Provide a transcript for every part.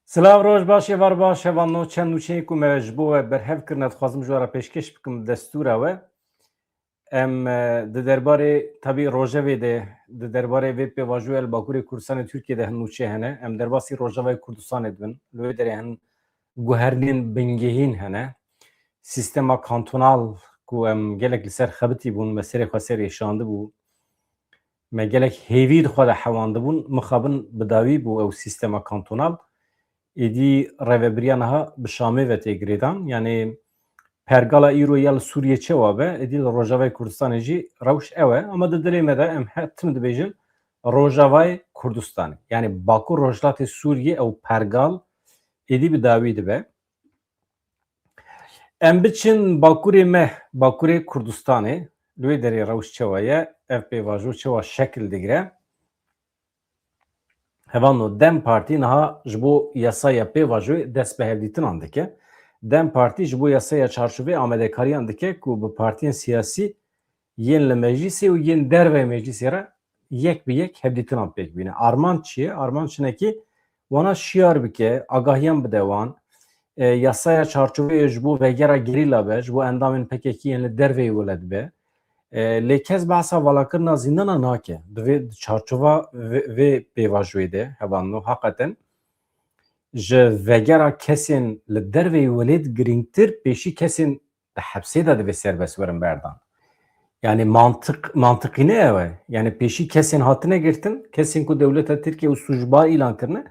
Silav roj başê var baş hevan no çend nûçeyên ku me ji bo we berhevkirine dixwazim ji we re pêşkêş bikim destûra we em di derbarê tevî rojevê de di derbarê vê pêvajoya li Bakurê Kurdistanê Tirkiyeyê de hin nûçe hene em derbasî Rojavayê Kurdistanê dibin li wê derê hin guhernên bingehîn hene sîstema kantonal ku em gelek li ser xebitî bûn me serê xwe serê şandibû me gelek hêvî di xwe de hewandibûn mixabin bi dawî bû ew sîstema kantonal êdî rêveberiya niha bi Şamê ve tê girêdan yanî pergala îro ya li Sûriyê çawa be êdî li Rojavayê Kurdistanê jî rewş ew e ama di dilê me de em tim dibêjin Rojavayê Kurdistanê yanî Bakur Rojhilatê Sûriyê ew pergal êdî bi dawî dibe. Em biçin Bakurê me Bakurê Kurdistanê li wê derê rewş çawa ye ev pêvajo çawa şekil digire. Hevan Dem Partî niha ji bo yasaya pêvajoyê dest bi hevdîtinan dike. Dem Partî ji bo yasaya çarşûvê amedekariyan dike ku bi partiyên siyasî yên li meclîsê û yên derve meclîsê re yek bi yek hevdîtinan pêk bîne. Arman çi ye? Arman çinekî wana şiyar bike, agahiyan bide wan, yasaya çarşûvê ji bo vegera gerîla be, ji bo endamên PKK yên li derveyê wele dibe. Lê kes behsa valakirina zîndana nake. Divê çarçova vê pêvajoyê de hevan heqeten ji vegera kesên li derveyê welê girîngtir pêşî kesên di hepsê de divê serbest werin berdan. Yani mantıqîne ew e. Yani pêşî kesên hatine girtin, kesên ku dewleta Tirkiye û sucba îlan kirine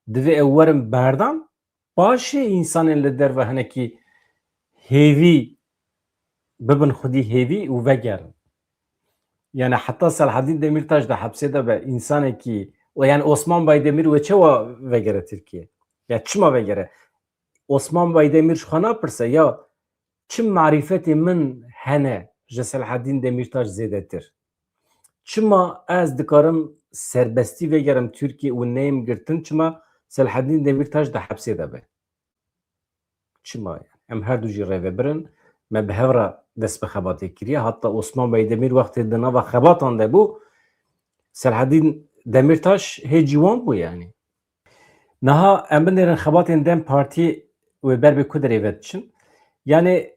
divê ew werin berdan paşê însanên li derve hinekî hêvî bibin xwedî hêvî û vegerin. Yani hatta Selahaddin Demirtaş da hapse de be insanekî yani Osman Baydemir ve çawa vegere Tirkiye. Ya çima vegere? Osman Baydemir şu xana pirse ya çim marifetê min hene ji Selahaddin Demirtaş zêdetir. Çima ez dikarim serbestî vegerim Tirkiye û neyim girtin çima Selahaddin Demirtaş da hapse de be. Çima yani. Em her du jî rêvebirin me bi hevra dest bi xebatê kiriye hatta Osman Baydemir wextê di nava xebatan de bû Selahaddin Demirtaş hê ciwan bû yani. Niha em binêrin xebatên Dem Partî wê ber bê ku derê ve diçin. Yani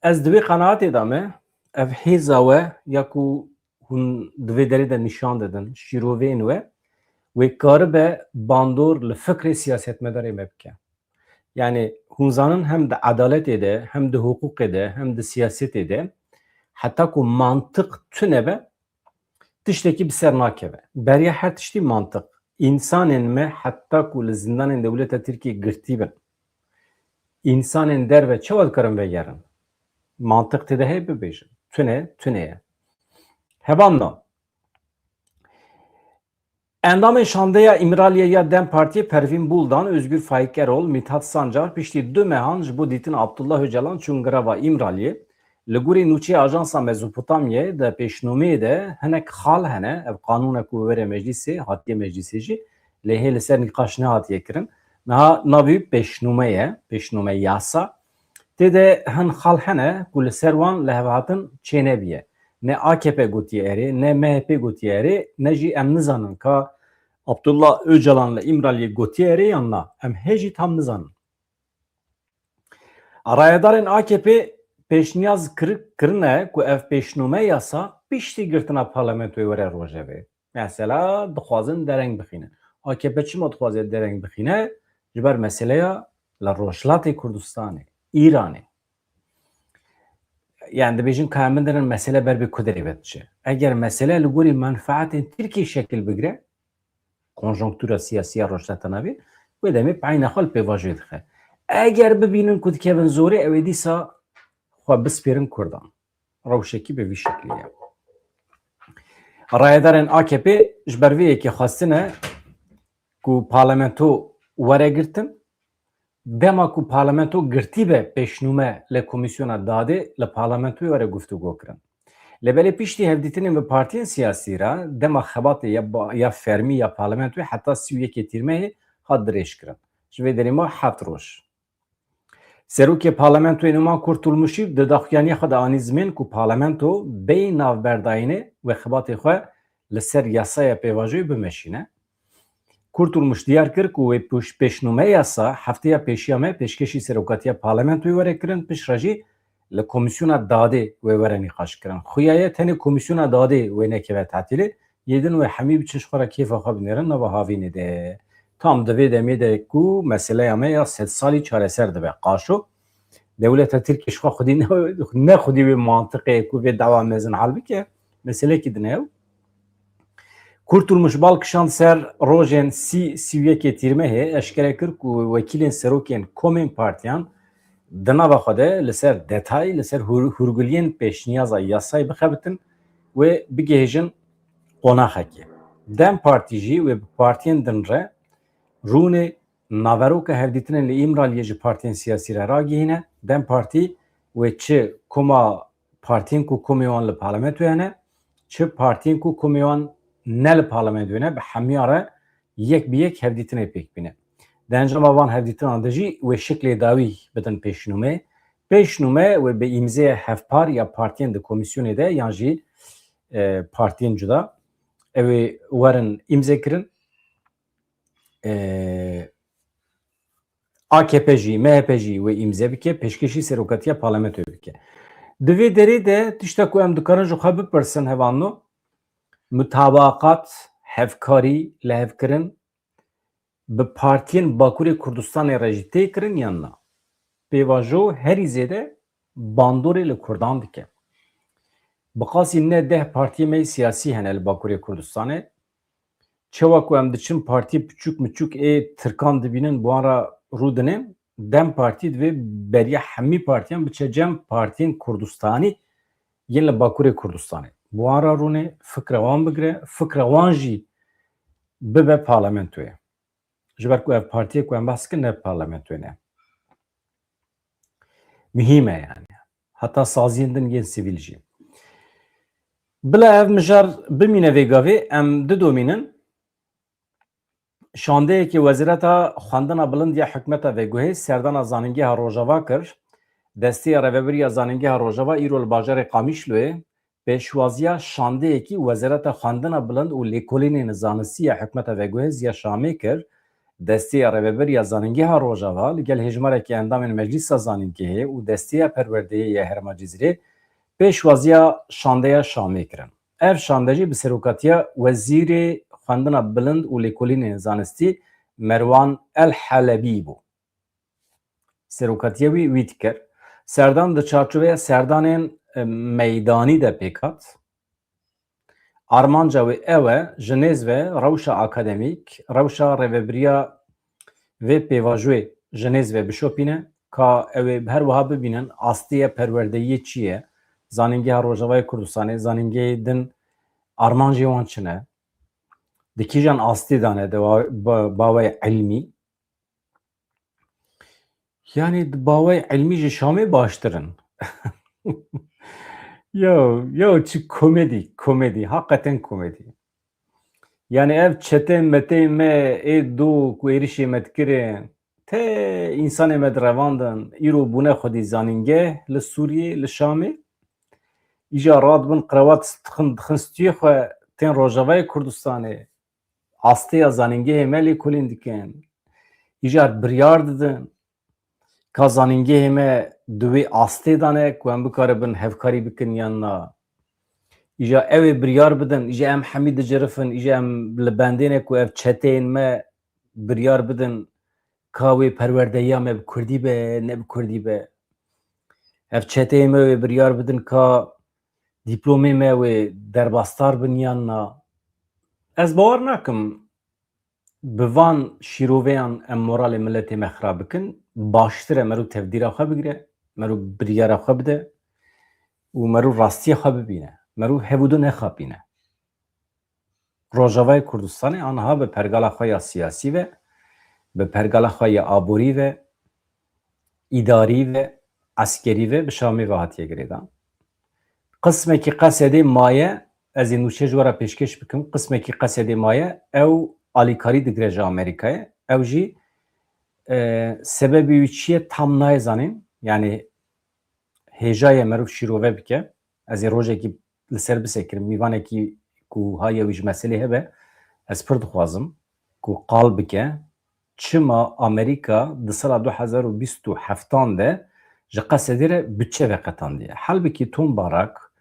ez di vê qenaatê de me ev hêza we ya ku hûn di vê derê de nîşan didin şîroveyên we wê karibe bandor li fikrê siyasetmedarê me bike. Yani hûn hem de adaletê de hem de hukukê de hem de siyasetê de heta ku mantık tune be tiştekî bi ser nakeve. Beriya her tiştî mantık. İnsanên me heta ku li zindanên dewleta Tirkiye girtî bin. İnsanên derve çawa dikarin vegerin. Mantık tê de heye bibêjin. Tune ye. Hevanna. Endamên şandeya İmraliye ya Dem Partiye Pervin Buldan, Özgür Faik Erol, Mithat Sancar piştî du mehan ji bo dîtin Abdullah Öcalan çûn greva İmraliye li gorî nûçeyê Ajansa Mezopotamyayê de pêşnûmeyê de hinek xal hene ev qanûnek ku were meclîsê hatiye meclîsê jî lê hê li ser nîqaş nehatiye kirin. Niha navî pêşnûme yasa tê de hin xal hene ku li ser wan li hevhatin çênebiye. Ne AKP gotiye erê, ne MHP gotiye erê, ne jî em nizanin ka Abdullah Öcalan li İmraliye gotiye erê yan na. Em hê jî tam nizanin. Rayedarên AKP pêşniyaz kirine ku ev pêşnûme yasa piştî girtina parlamentoyê were Rojavê. Mesela dixwazin dereng bixînin. AKP çima dixwaze dereng bixîne? Ji ber meseleya li Rojhilatê Kurdistanê, İranê. Yani dibêjin ka em bindirin mesele ber bê ku derê ve diçe. Eger mesele li gorî menfaetên Tirkiye şekil bigire, konjonktûra siyasî ya Rojhilata navê, wê demê peyna xwe li pêvajoyê dixe. Eger bibînin ku dikevin zorê ew ê dîsa xwe bispêrin Kurdan. Rewşekî bi vî şeklî ye. Rayedarên AKP ji ber vê yekê xwestine ku parlamento were girtin, dema ku parlamento girtî be pêşnûme li komisyona dadê li parlamentoyê were guftûgo kirin. Li belê piştî hevdîtinên bi partiyên siyasî re dema xebatê ya fermî ya parlamentoyê heta 31 tîrmehê hat dirêj kirin. Ji vê derê me 7 roj. Serokê parlamentoyê Numan Kurtulmuşî di daxuyaniya xwe de anî zimên ku parlamento bê navberdayînê ve xebatê xwe li ser yasaya pêvajoyê bimeşîne. Kurtulmuş diyar kir ku ve peşnume yasa haftaya peşiyame peşkeşi serokatiya parlamentoyu vere kirin pişrajî li komisyona dadê wê were nîqaş kirin. Xuyaye tenê komisyona dadê wê nekeve tatilê yedin ve hemî biçin ji xwe re kêfa xwe binêrin nava havînê de. Tam divê demê de ku meseleya me ya sed salî çareser dibe. Qaşo Devleta Tirkiye ji xwe xwedî ne xwedî wê mantiqê ku vê dawa mezin hal bike meselekî din ew. Kurtulmuş balkişan ser rojên sî-sîyekê tîrmehê eşkere kir ku wekîlên serokên Komên Partiyan di nava xwe de li ser detay li ser hûrgiliyên pêşniyaza yasayê bixebitin wê bigihêjin qonaxekê. Dem Partî jî wê bi partiyên din re rûnê naveroka hevdîtinên li Îmraliyê ji partiyên siyasî re ragihîne. Dem Partî wê çi koma partiyên ku komê wan li parlamentoya hene çi partiyên ku komê wan ne li parlamentoya hene bi hemiya re yek bi yek hevdîtinê pêk bîne. Di encama van hevdîtinan de jî wê şiklê dawî bidin pêşnûmê. Pêşnûme wê bi îmzaya hevpar ya partiyên di komisyonê de yan jî partiyên cuda ew ê werin îmzekirin. AKP jî MHP jî wê îmze bike pêşkêşî serokatiya parlamentoya bike. Di vê derê de tişta ku em dikarin ji xwe bipirsin hevano mutabaqat hevkarî li hevkirin bi partiyên Bakurê Kurdistanê re jî tê kirin yan na. Pêvajo herî zêde bandorê li Kurdan dike. Biqasî ne deh partiyê me siyasî hene li Bakurê Kurdistanê. Çawa ku em diçin partî piçûk miçûk ê Tirkan dibînin bu an re rûdine Dem Partî divê beriya hemî partiyan biçe cem partiyên Kurdistanî yên li Bakurê Kurdistanê. Bu an re rûnê fikra wan bigire, fikra wan jî bibe parlamentoya. Ji ber ku ev partiyê ku em behs kirin ne parlamentoya ne. Mühîm e yani. Heta saziyên din yên sivîl jî. Bila ev mijar bimîne vê gavê em didomînin şandeyekî Wezîreta Xwendina Bilind ya Hikûmeta Vêguhê serdana zanîngeha Rojava kir. Destêya Rêveberiya Zanîngeha Rojava îro li bajarê Qamişloyê pêşwaziya şandeyekî Wezîreta Xwendina Bilind û Lêkolînên Zanistî ya Hikûmeta Vêguhê Ziya Şamê kir. Destêya Rêveberiya Zanîngeha Rojava li gel hejmarekî endamên Meclîsa Zanîngehê û Destêya Perwerdeyê ya Herêma Cizrê pêşwaziya şandeya Şamê kirin. Ev şande jî bi serokatiya Wezîrê Xwendina Bilind û Lêkolînên Zanistî Merwan El Helebî bû. Serokatiya wî wî dikir. Serdan di çarçoveya serdanên meydanî de pêk hat. Armanca wê ew e ji nêz ve rewşa akademîk, rewşa rêveberiya vê pêvajoyê ji nêz ve bişopîne ka ew ê her wiha bibînin astiya perwerdeyiyê çi ye, zanîngeha Rojavayê Kurdistanê, zanîngehê din armancê wan çi ne, di kîjan astî dane bawayê ilmî. Yani di bawayê ilmî ji Şamê baştirin. Yo çi komedî, hakikaten komedî. Yani ev çetên meteyên me ê dû ku êrişê me dikirin tê însanê me direvandin îro bûne xwedî zanîngeh li Sûriyê li Şamê îja radibin qirewat dixin stûyê xwe tên Rojavayê Kurdistanê asteya zanîngehê me lêkolîn dikin îja biryar didin ka zanîngehê me di wê astê dane ku em bikaribin hevkarî bikin yan na. İja ew ê biryar bidin, îja em hemî dicerifin, îja em li bendêne ku ev çeteyên me biryar bidin ka wê perwerdeyiya me bi Kurdî be, ne bi Kurdî be. Ev çeteyên me wê biryar bidin ka dîplomê me wê derbastar bin yan na. Ez bawer nakim bi van şîroveyan em moralê milletê me xirab bikin, baştir e merû tevdîra xwe bigire, merû biryara xwe bide û merû rastiya xwe bibîne. Merû hevûdû nexapîne. Rojavayê Kurdistanê aniha bi pergala xwe ya siyasî ve bi pergala xwe ya aborî ve îdarî ve eskerî ve bi Şamê ve hatiye girêdan. Qismekî qesedê maye ez ê nûçe ji we re pêşkêş bikim, qismekî qesedê maye ew alîkarî digire ji Amerîkayê. Ew jî sebebê wî çi ye tam nayê zanîn. Yani hêjayê merûv şîrove bike. Ez ê rojekî li ser bisekirim mîvanekî ku haya wî ji meselê hebe ez pir dixwazim ku qal bike çima Amerika di sala 2027 de ji qesedê re bütçe veqetandiye. Halbuki Tom Barak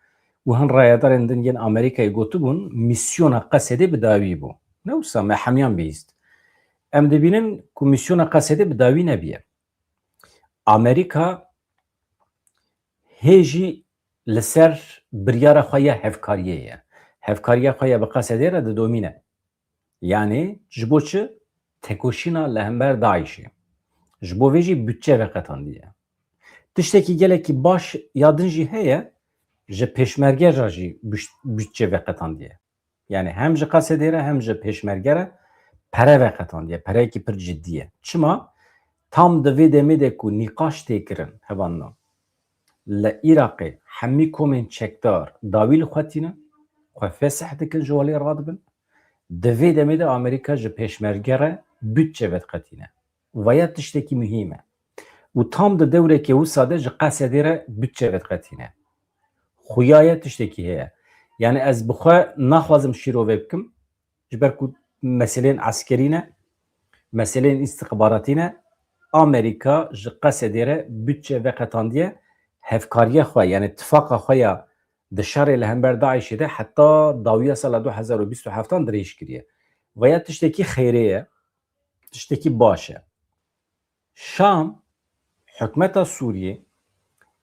û hin rayedarên din yên Amerîkayê gotibûn misyona qesedê bi dawî bû. Ne wisa me hemyan bihîst. Em dibînin ku misyona qesedê bi dawî nebiye. Amerîka hêjî li ser biryara xwe ya hevkariyê ye. Hevkariya xwe ya bi qesedê re didomîne. Yani ji bo çi? Tekoşîna li hember Daişê. Ji bo vê jî bütçe veqetandiye. Tiştekî gelekî baş ya din jî heye ji pêşmerge re jî bütçe veqetandiye. Yani hem ji qesedê re hem ji pêşmerge re pere veqetandiye. Pereyekî pir ciddî ye. Çima? Tam di vê demê de ku nîqaş tê kirin hevanna. Li Iraqê hemî komên çekdar dawî li xwe tînin, xwe fesih dikin ji walê radibin. Di vê demê de Amerîka ji pêşmerge re bütçe vedqetîne. Vaya tiştekî mühîm e. û tam di dewrekê wisa de ji qesedê re bütçe vedqetîne. Xuya tiştekî heye. Yani ez bi xwe naxwazim şîrovê bikim ji ber ku meselên eskerî ne, meselên îstixbaratî ne, Amerika ji qesedê re bütçe veqetandiye hevkariya xwe yani tifaka xwe ya di şerê li hember Daişê de heta dawiya sala 2027 dirêj kiriye. Vaya tiştekî xêrê ye, tiştekî baş e. Şam hikûmeta Sûriyê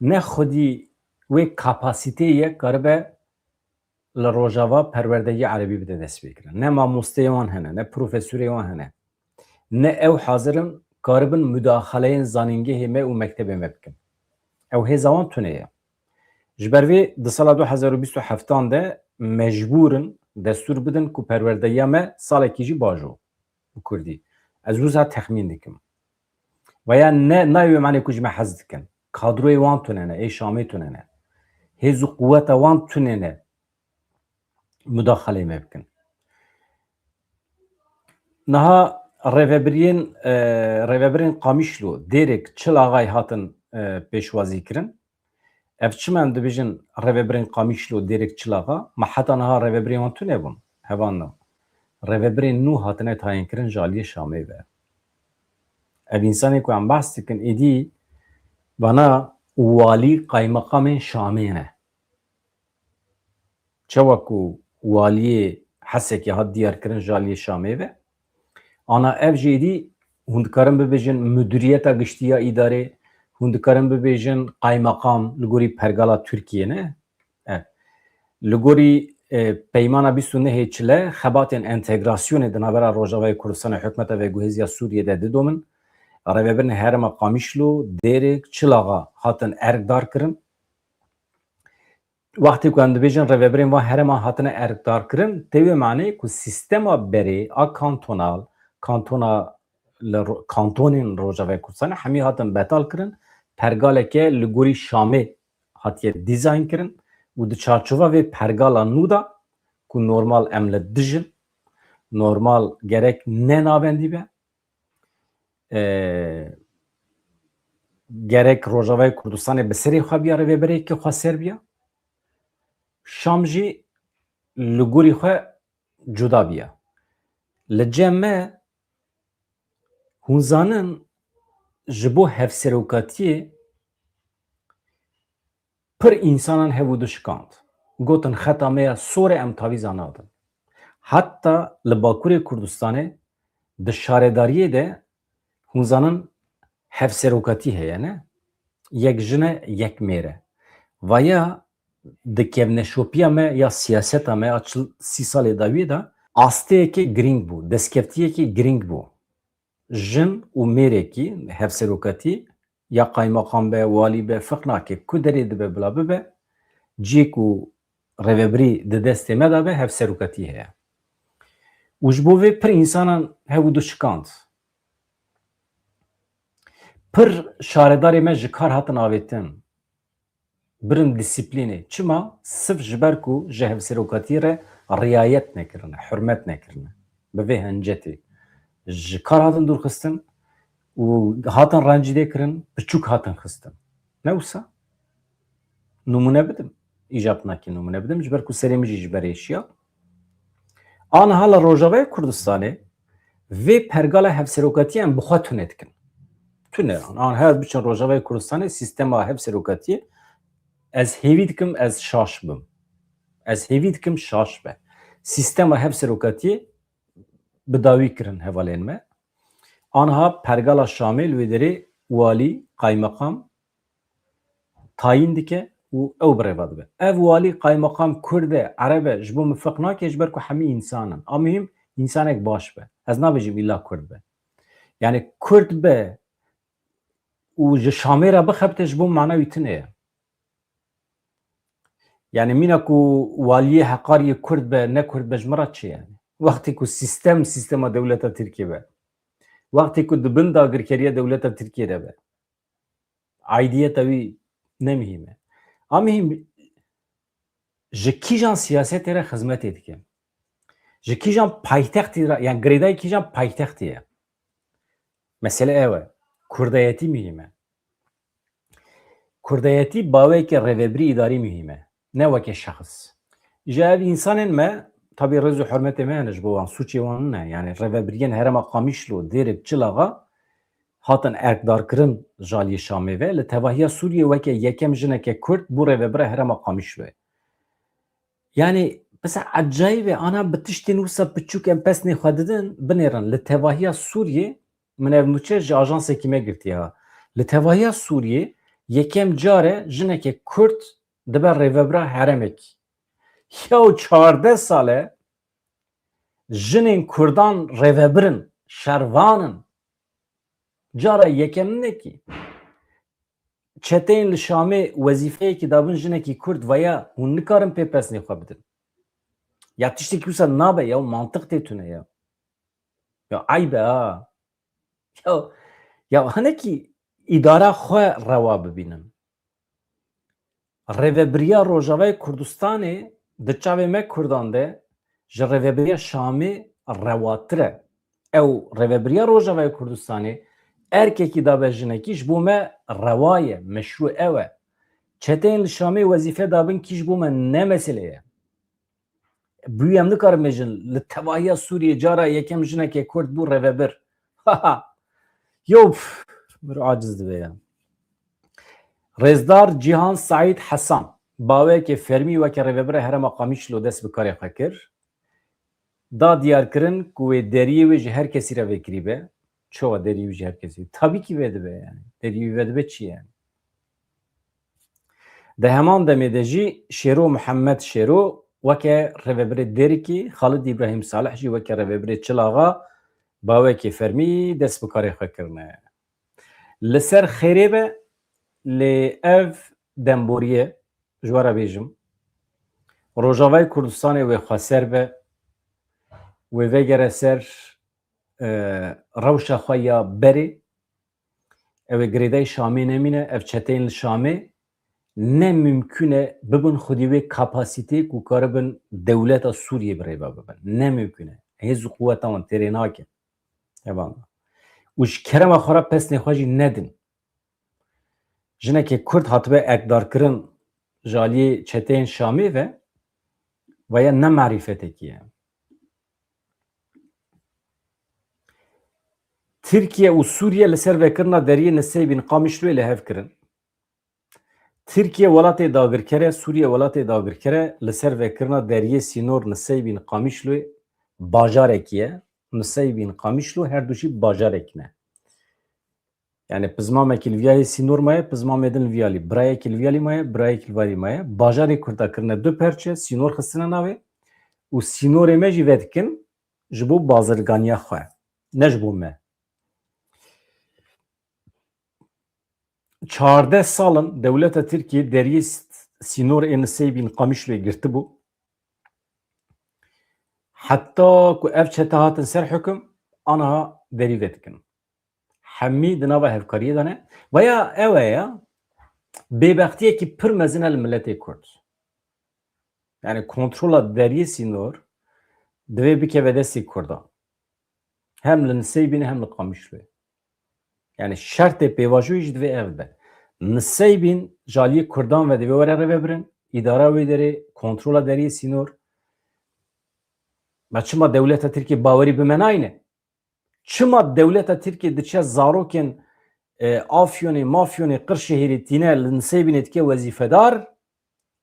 ne xwedî wê kapasîteyê karibe li Rojava perwerdeyî Erebî bide dest pê kirin. Ne mamosteyê wan hene, ne profesörê wan hene. Ne ew hazirin karibin müdaxaleyên zanîngehê me û mektebê me bikin. Ew hêza wan tune ye. Ji ber vê di sala 2027 de mecbûrin destûr bidin ku perwerdeya me salekî jî bajo bi Kurdî. Ez wisa texmîn dikim. Veya ne nayê manê ku ji me hez dikin. Kadroyê wan tune ne, ê Şamê tune ne. Hêz û quweta wan tune ne müdaxaleyê me bikin. Niha rêveberên Qamişlo dêrek Çilagay hatin pêşwazî kirin. Ev çima em dibêjin rêveberên Qamişlo dêrek Çilaga, me heta niha rêveberên wan tune bûn. Hevan na. Rêveberên nû hatine tayinkirin ji aliyê Şamê ve. Ev însanê ku em behs dikin êdî bana walî qaymeqamên Şamê ne. Çawa ku waliyê Hesekê hat diyarkirin ji aliyê Şamê ve ana ev jî êdî hûn dikarin bibêjin müdîriyeta giştî ya îdarê, hûn dikarin bibêjin qaymeqam li gorî pergala Tirkiye ne? Li gorî peymana 29 çile xebatên entegrasyonê di navbera Rojavayê Kurdistanê hikûmeta Veguhêziya Sûriyê de didomin. Rêveberên herêma Qamişlo dêrek Çilaga hatin erkdar kirin. Wextê ku em dibêjin rêveberên wan herêma hatine erkdarkirin, tevê manê ku sîstema berê a kantonal, kantonên Rojavayê Kurdistanê hemî hatin betal kirin, pergaleke li gorî Şamê hatiye dîzayn kirin û di çarçova vê pergala nû da ku normal em li dijin, normal gerek ne navendî be, gerek Rojavayê Kurdistanê bi serê xwe biya rêveberiyekê xwe ser biya, Şam jî li gorî xwe cuda biya. Li cem me hûn zanin ji bo hevserokatiyê pir însanan hebû dişikand. Gotin xeta me ya sorê em tavîza nadin. Heta li Bakurê Kurdistanê di şaredariyê de hûn zanin hevserokatî heye ne? Yek jine yek mêre. Vaya di kevneşopiya me ya siyaseta me ya 30 salê dawiyê de asteyekê giring bû, destkeftiyekê giring bû. Jin û mêrekî hevserokatî ya qaymeqam be, walî be, fiq nake ku derê dibe bila bibe, cî ku rêveberî di destê me de be hevserokatî heye. û ji bo vê pir însanan hebû dişikand. Pir şaredarê me ji kar hatin avêtin. Birin disiplînê. Çima? Sif ji ber ku ji hevserokatî re riayet nekirine, hürmet nekirine. Bi vê hencetê. Ji kar hatin dûrxistin û hatin rencîdê kirin, piçûk hatin xistin. Ne wisa? Numune bidim. İcab nakê numune bidim ji ber ku serê min jî ji ber êşiya. Aniha li Rojavayê Kurdistanê Ve pergala hevserokatiyen buha tune dikin. Tune. An her biçin Rojavayê Kurdistanê sistema hevserokatiye ez hêvî dikim ez şaş bim. Ez hêvî dikim şaş be. Sistema hevserokatiye bi dawî kirin hevalên me. Anha pergala Şamê li wê derê walî, qaymakam tayin dike û ew birêva dibe. Ev walî, qaymakam Kurd e, Ereb e, ji bo min feq nake ji ber ku hemî însan in. A muhîm însanek baş be. Ez nabêjim îlla Kurd be. Yani Kurd be û ji Şamê re bixebite ji bo mana wî tune ye. Yani mîna ku waliyê Heqariyê Kurd be, ne Kurd be ji min re çi yani? Wextê ku sistema dewleta Tirkiye be. Wextê ku di bin dagirkeriya dewleta Tirkiye de be. Aidiyeta wî ne mühim e. A mühim ji kîjan siyasetê re xizmetê dike. Ji kîjan paytextê re, yani girêdayê kîjan paytextê ye. Mesele ew e. Kurdayetî mühim e. Kurdayetî bawekî rêvebirî îdarî mühim e. Ne weke şexs. Ji ev însanên me, tabii rêz û hurmetê me hene ji bo wan, suçê wan ne. Yani rêvebiriyên Herêma Qamişlo dêrek Çilaxa hatin erkdarkirin ji aliyê Şamê ve li tevahiya Sûriyê weke yekem jineke Kurd bû rêvebira Herêma Qamişlo ye. Yani mesela acayip ve ana bi tiştên wisa piçûk em pesnê xwe didin binêrin li tevahiya Sûriyê min ev nûçe ji ajansekî me girtiye ha. Li tevahiya Sûriyê yekem care jineke Kurd dibe rêvebira herêmekî. Ya 14 sale jinên Kurdan rêvebirin, şervanin. Cara yekeminekî çeteyên li Şamê wezîfeyekî dabin jinekî Kurd veya hûn nikarin pê pesnê xwe bidin. Ya tiştekî wisa nabe ya mantık tê tune ya. Ya aybe ha. Ya hinekî îdara xwe rewa bibînin. Rêvebiriya Rojavayê Kurdistanê di çavê me Kurdan de ji rêvebiriya Şamê rewatir e. Ew rêvebiriya Rojavayê Kurdistanê erkekî dabe jinekî ji bo me rewa ye, meşru ew e. Çeteyên li Şamê wezîfe dabin kî ji bo me ne mesele ye. Bûyî em nikarin bêjin li tevahiya Sûriyê cara yekem jinekê Kurd bû rêvebir. Yo mir aciz dibe ya. Rêzdar Cîhan Saîd Hesan bawekê fermî weke rêvebira Herêma Qamişlo dest bi karê xwe kir. Da diyarkirin ku wê deriyê wê ji her kesî re vekirî be. Çawa deriyê wî ji her kesî? Tabii ki vê dibe yani. Deriyê wî vê dibe çi yani? Di heman demê de jî Şêro Mihemed Şêro weke rêvebirê Derikî, Xalid İbrahim Salih jî weke rêvebirê Çilaxa bawekê fermî dest bi karê xwe kirine. Li ser xêrê be lê ev demboriye ji we re bêjim Rojavayê Kurdistanê wê xweser be wê vegere ser rewşa xwe ya berê ew ê girêdayê Şamê nemîne ev çeteyên li Şamê ne mümkün e bibin xwedî wê kapasîtê ku karibin dewleta Sûriyê bi rêve bibin. Ne mümkün e. Hêz û quweta wan têrê nake. Evan. û ji kerema xwe re pesnê xwe jî nedin. Jinekê Kurd hatibe erkdarkirin ji aliyê çeteyên Şamê ve veya ne marîfetekî ye. Tirkiye û Sûriye li ser vekirina deriyê Nisêbîn Qamişloyê li hev kirin. Tirkiye welatê dagirker e, Sûriye welatê dagirker e li ser vekirina deriyê Sînor Nisêbîn Qamişloyê bajarekî ye. Nisêbîn Qamişlo her du jî bajarekî ne. Yani pizmamekî li viyayê Sînor maye, pizmamê din li viyalî. Birayekî li viyalî maye, birayekî li valî maye. Bajarê Kurda kirine du perçe, Sînor xistine navê û Sînorê me jî ve dikin ji bo bazirganiya xwe. Ne ji bo me. 14 salin dewleta Tirkiye deriyê Sînorê Nisêbîn Qamişloyê girtibû. Heta ku ev çete hatin ser hukm aniha derî ve dikin. Hemî di nava hevkariyê de ne. Veya ew e ya bêbextiyekî pir mezin e li milletê Kurd. Yani kontrola deriyê Sînor divê bikeve destê Kurdan. Hem li Nisêbînê hem li Qamişloyê. Yani şertê pêvajoyî jî divê ev be. Nisêbîn ji aliyê Kurdan ve divê were rêvebirin. İdara wê derê kontrola deriyê Sînor. Ma çima dewleta Tirkiye bawerî bi me nayîne. Çıma devleta Türkiye diçe zaroken Afyonê, Mafyonê, Qirşehirê tîne li nisêbîn etike wezîfedar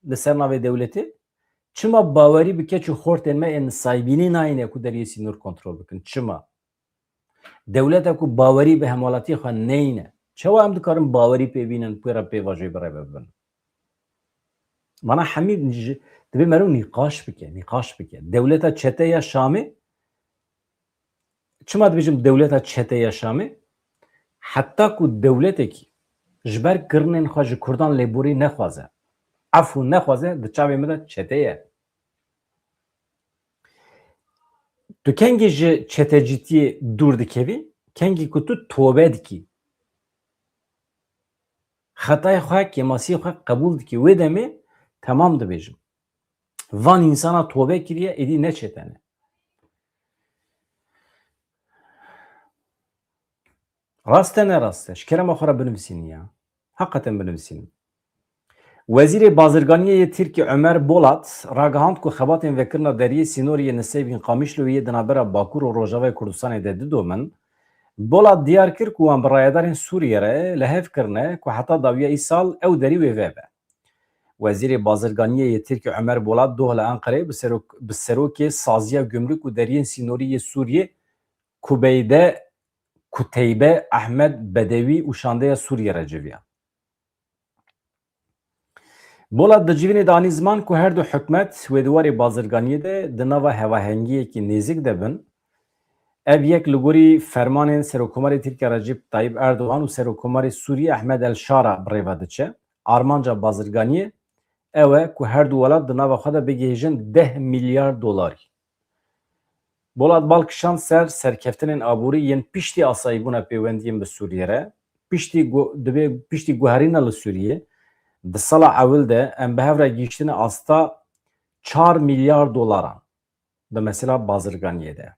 li ser navê devletê çima bawerî bike çû xortên me ên saybînî nayîne ku deriyê sînor kontrol bikin. Çima? Devleta ku bawerî bi hemalatiyê xwe neyîne. Çawa em dikarin bawerî pê bînin pê re pêvajî birêve bibin? Mana hemî divê merû nîqaş bike. Devleta çeteya Şamê çima dibêjim devleta çeteya Şamê? Heta ku dewletekî ji ber kirinên xwe ji Kurdan lêborî nexwaze, efû nexwaze di çavê me de çete ye. Tu kengî ji çetecîtiyê dûr dikevî, kengî ku tu tobe dikî. Xetayê xwe, kemasiyê xwe qebûl dikî. Wê demê temam dibêjim. Van însana tobe kiriye, êdî ne çetene. Rast e ne rast e? Ji kerema xwe re binivîsînin ya. Heqeten binivîsînin. Wezîrê Bazirganiyê Tirkiye Ömer Bolat ragihand ku xebatên vekirina deriyê Sînoriyê Nisêbîn Qamişloyê di navbera Bakur û Rojavayê Kurdistanê de didomin. Bolat diyar kir ku wan bi rayedarên Sûriye re li hev kirine ku heta dawiya îsal ew derî wê vebe. Wezîrê Bazirganiyê Tirkiye Ömer Bolat doh li Enqereyê bi serokê saziya gümrük û deriyên Sînoriyê Sûriyê Kuteybe Ahmed Bedewî û şandeya Sûriye re civiya. Bolat di civînê de anî ziman ku her du hikûmet wê dîwarê bazirganiyê de di nava hevahengiyekî nêzik de bin. Ev yek li gorî fermanên Serokkomarê Tirkiye Recep Tayyip Erdogan û Serokkomarê Sûriye Ahmed el-Şara birêve diçe. Armanca bazirganiyê ew e ku her du welat di nava xwe de bigihêjin 10 milyar dolarî. Bolat balkişand ser serkeftinên aborî yên piştî asayîbûna pêwendiyên bi Sûriye re, piştî guherîna li Sûriye, di sala ewil de em bi hev re gîştine asta 4 milyar dolaran bi mesela bazirganiyê de.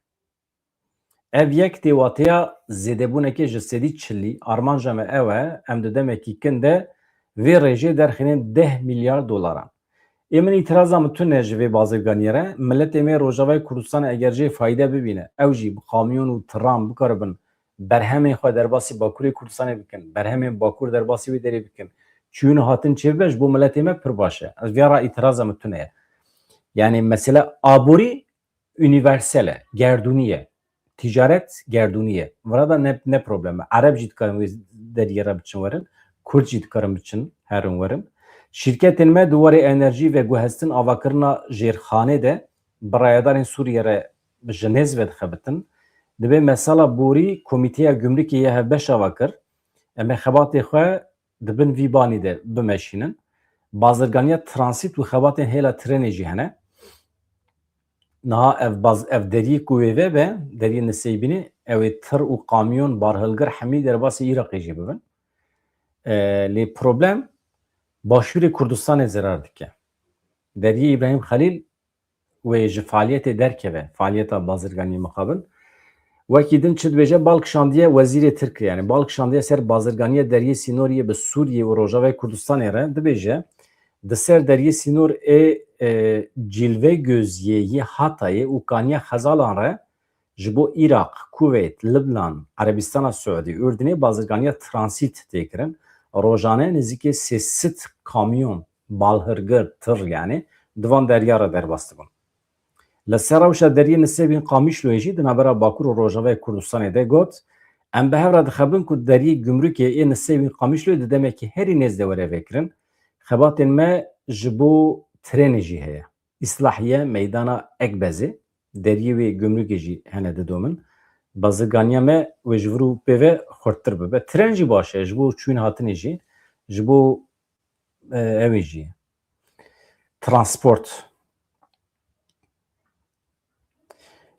Ev yek têwateya zêdebûnekê ji sedî çilî armanca me ew e em di demekî kin de vê rêjê derxînin 10 milyar dolaran. Ê min îtiraza min tune ji vê bazirganiyê re milletê me Rojavayê Kurdistanê eger jê fayde bibîne ew jî bi kamyon û tiran bikaribin berhemên xwe derbasî Bakurê Kurdistanê bikin, berhemên Bakur derbasî wê derê bikin. Çûyîn hatin çêbibe ji bo milletê me pir baş e. Ez vê ra îtiraza min tune ye. Yani mesela aborî universel e, gerdûnî ye. Ticaret gerdûnî ye. Vira da ne problem e. Ereb jî dikarin wê deriyê re biçin werin, Kurd jî dikarin biçin herin werin. Şirketên me dîwarê enerjî ve guhestin avakirina jêrxanê de bi rayedarên Sûriye re ji nêz ve dixebitin. Dibe mesela borî Komîteya Gümrükê ye hevbeş avakir. Em ê xebatê xwe dibin vî banî de bimeşînin. Bazirganiya transit û xebatên hêla trenê jî hene. Niha ev deriyê ku wê vebe, deriyê Nisêbînê ew ê tir û kamyon barhilgir hemî derbasî Iraqê jî bibin. Lê problem Başûrê Kurdistanê zerar dike. Deriyê İbrahim Xelîl wê ji faaliyetê derkeve, faaliyeta bazirganiyê mixabin. Wekî din çi dibêje balkişandiye wezîrê Tirkiye yani balkişandiye ser bazirganiya deriyê Sînoriyê bi Sûriye û Rojavayê Kurdistanê re dibêje di ser deriyê Sînor ê Cilvegöziyê Hatayê û Kaniya Xezalan re ji bo Iraq, Kuveyt, Libnan, Erebistana Suudî, Ürdünê bazirganiya transit tê kirin. Rojane nêzîkî 300 kamyon balhirgir tir yani divan derya re derbas dibin. Li ser rewşa deriyê Nisêbîn Qamişloyê jî di navbera Bakur û Rojavayê Kurdistanê de got em bi hev re dixebin ku deriyê Gümrükê ê Nisêbîn Qamişloyê di demekî herî nêz de were vekirin. Xebatên me ji bo trenê jî heye. İslahiye meydana Ekbezê deriyê wê Gümrükê jî hene didomin. Bazirganiya me wê ji vir û pêve xurttir bibe. Tren jî baş e ji bo çûyîn hatinê jî ji bo evê jî transport.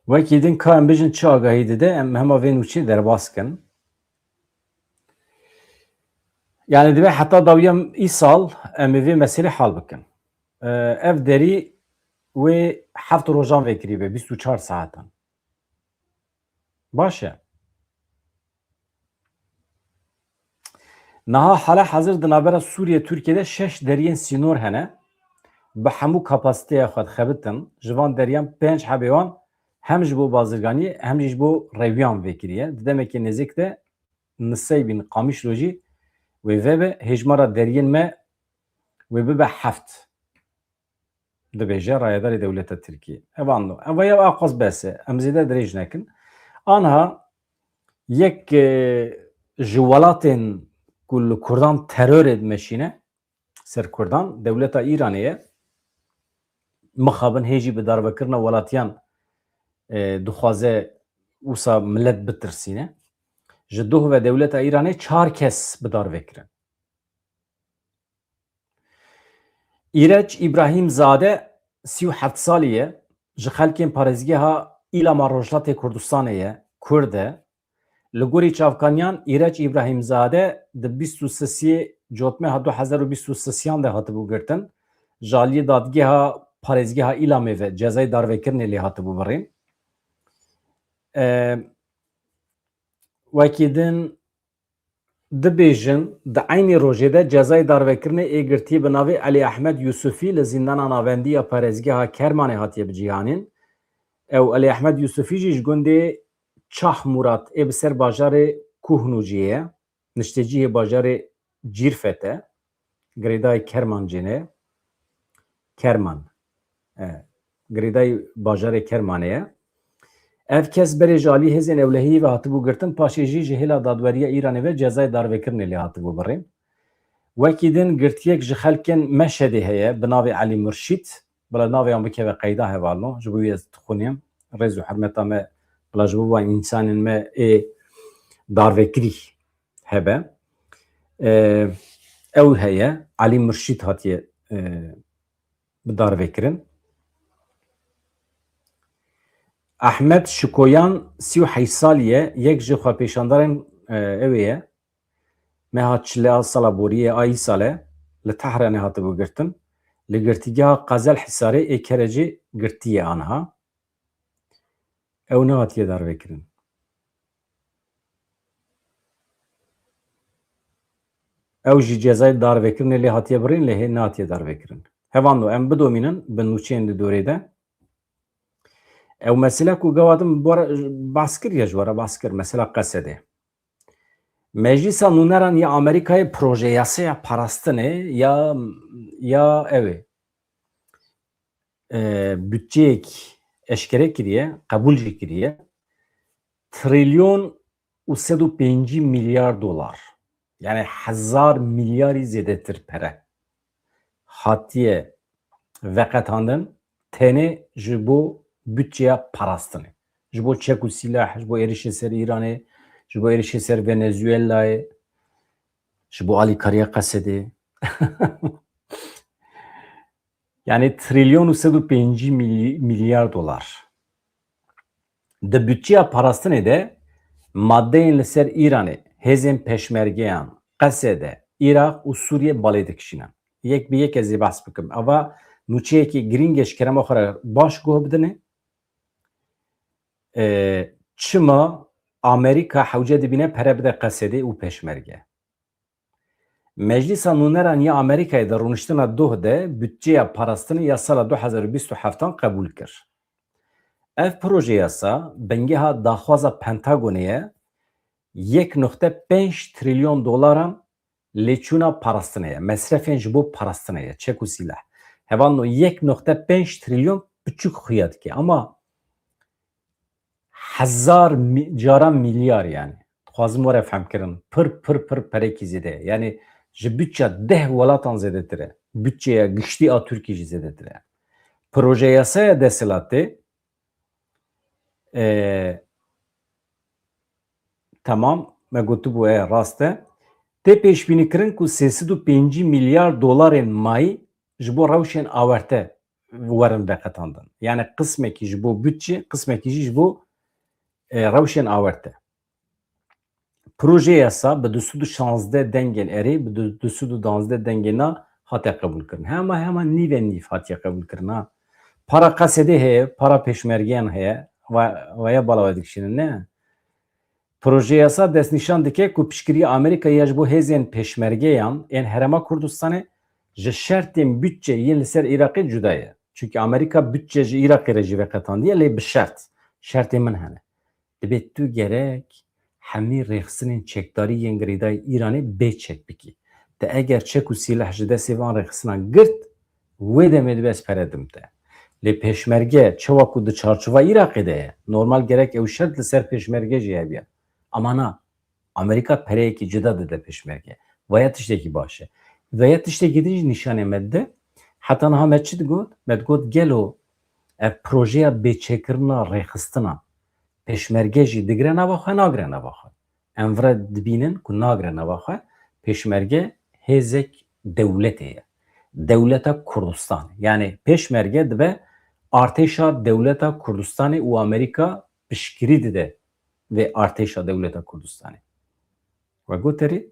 Wekî din ka em bijin çi agahî dide em hema vê nûçê derbas kin. Yani dibe heta dawiya îsal em ê vê meselê hal bikin. Ev derî wê heft rojan vekirîbe 24 saetan. Baş e. Niha hala hazır di navbera Sûriye Tirkiyeyê 6 deriyên Sînor hene. Bi hemû kapasiteya xwe dixebitin. Ji van deriyan 5 hebê wan hem ji bo bazirganî hem ji bo rêviyan vekiriye. Demekî nêzik de nisêbîn Qamişlo jî wê vebe hêjmara deriyên me wê bibe heft. Dibêje Rayedarê Dewleta Tirkiye. Evan no. Ev ya aqas bese. Em zêde dirêj nekin. Anha yek ji welatên ku li Kurdan terörê dimeşîne ser Kurdan Dewleta İranê ye mixabin hêjî bi darbekirina welatiyan dixwaze wisa millet bitirsîne. Ji duh ve Dewleta İranê 4 kes bi dar vekirin. İreç İbrahîmzade 37 salî ye ji xelkên parêzgeha Îlama Rojhilatê Kurdistanê ye Kurd e. Li gorî çavkaniyan İreç İbrahîmzade di 23 Cotmeha 2023 de hatibû girtin. Ji aliyê dadgeha parêzgeha Îlamê ve cezayê darvekirinê lê hatibû birîn. Wekî din dibêjin di aynî rojê de cezayê darvekirinê ê girtiye bi navê Elî Ehmed Yusufî li zîndana navendî ya parêzgeha Kermanê hatiye bicîhanîn. Ew Elî Ehmed Yusufî jî ji gundê Çah Murat ê bi ser bajarê Kuhnûcî ye, niştecihê bajarê Cîrfet e, girêdayê Kermancînê. Kerman. Girêdayê bajarê Kermanê ye. Ev kes berê ji alî hêzên ewlehiyê ve hatibû girtin paşê jî ji hêla dadweriya Îranê ve cezayê darvekirinê lê hatibû birîn. Wekî din girtiyek ji xelkên Meşhedê heye bi navê Elî Murşîd. Bila navê wan bikeve qeyda hevalno ji bo wê ez dixwînim. Rêz û hirmeta me bila ji bo wan însanên me ê darvekirî hebe. Ew heye Elî Murşîd hatiye bi darvekirin. Ahmed Şikoyan 38 salî ye yek ji xwepêşandarên ew ye meha çile sala boriyê ayî sale li Tehranê hatibû girtin. Li girtîgeha Qazel Hisarê ê kerecî girtiye anha. Ew nehatiye darvekirin. Ew jî cezayê darvekirinê lê hatiye birîn lê hê nehatiye darvekirin. Hevan no em bidomînin bi nûçeyên di dorê de. Ew mesela ku gewadim bahs kiriye ji were bahs kir mesela Qesedê. Meclisa Nûneran ya Amerîkayê proje yasaya parastinê ya ew bütçeyek eşkere kiriye, kabul jî kiriye. Trilyon û 105 milyar dolar. Yani 1000 milyarî zêdetir pere. Hatiye veqetandin tenê ji bo bütçeya parastinê. Ji bo çek û silah, ji bo êrişê ser Îranê, ji bo êrişê ser Venezuelayê, ji bo alîkariya Qesedê. Yani trilyon û 105 milyar dolar. Di bütçeya parastinê de maddeyên li ser Îranê, hêzên peşmergeyan, Qesedê, Iraq û Sûriye balê dikişînin. Yek bi yek ez ê behs bikim. Ava nûçeyekî girîng eşkerema xwe re baş guh bidine. Çima Amerika hewce dibîne pere bide Qesedê û peşmerge. Meclisa Nûneran ya Amerikayê de rûniştina duh de bütçeya parastinê ya sala 2027 qebûl kir. Ev proje yasa bengeha daxwaza Pentagonê ye 1.5 trilyon dolaran lêçûna parastinê ye. Mesrefên ji bo parastinê ye. Çek û silah. Hevan no 1.5 trilyon biçûk xuya dike ama 1000 caran milyar yani. Dixwazim were femkirin. Pir perekî zêde. Yani ji bütçe 10 welatan zêdetir e. Bütçeya giştî a Tirkiye jî zêdetir e. Proje yasaya deshilatê tamam me gotibû rast e. Tê pêşbînîkirin ku 305 milyar dolarên mayî ji bo rewşên awerte werin veqetandin. Yani qismekî ji bo bütçe, qismekî jî ji bo rewşên awerte. Proje yasa bi 216 dengên erê bi 212 dengên na hatiye qebûl kirin. Hema nîvên nîv hatiye qebûl kirin ha. Para Qesedê heye, para peşmergeyan heye ve bala dikişînin ne? Proje yasa destnîşan dike ku piştgiriya Amerîkayê ya ji bo hêzên peşmergeyan ên Herêma Kurdistanê ji şertên bütçe yên li ser Iraqê cuda ye. Çünkü Amerika bütçe ji Iraqê re jî veqetandiye lê bi şert. Şertê min hene. Dibe tu gerek hemî rêxistinên çekdarî yên girêdayî Îranê bêçek bikî. Te eger çek û sîleh ji destê van rêxistinan girt, wê demê dibe ez peredim te. Lê pêşmerge çawa ku di çarçova Iraqê de ye, normal gerek ew şert li ser pêşmerge jî hebe. Ama na, Amerika pereyekî cida dide pêşmerge. Vaya tiştekî baş e. Vaya tiştekî din jî nîşanê me dide. Heta niha me çi digot? Me digot gelo ev projeya bêçêkirina rêxistina pêşmerge jî digire nava xwe nagire nava xwe. Em vire dibînin ku nagire nava xwe, pêşmerge hêzek dewletê ye. Dewleta Kurdistan. Yani pêşmerge dibe artêşa dewleta Kurdistanê û Amerîka piştgirî dide vê artêşa dewleta Kurdistanê. We goterî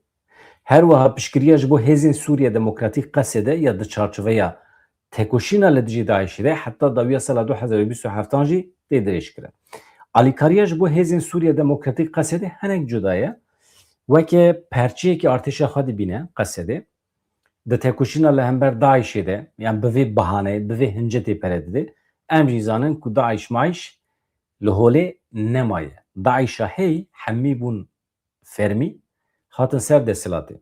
her wiha piştgiriya ji bo hêzên Sûriya Demokratîk qesê de ya di çarçoveya tekoşîna li dijî Daişê de heta dawiya sala 2027 jî tê dirêjkirin. Alîkariya ji bo hêzên Sûriya Demokratîk qesê de hinek cuda ye. Weke perçeyekî artêşa xwe dibîne qesê de di tekoşîna li hember Daişê de yan bi vê bihaneyê, bi vê hincetê pere dide, em jî zanin ku Daîş Maîş li holê nemaye. Daîşa hey hemî bûn fermî hatin ser desthilatê.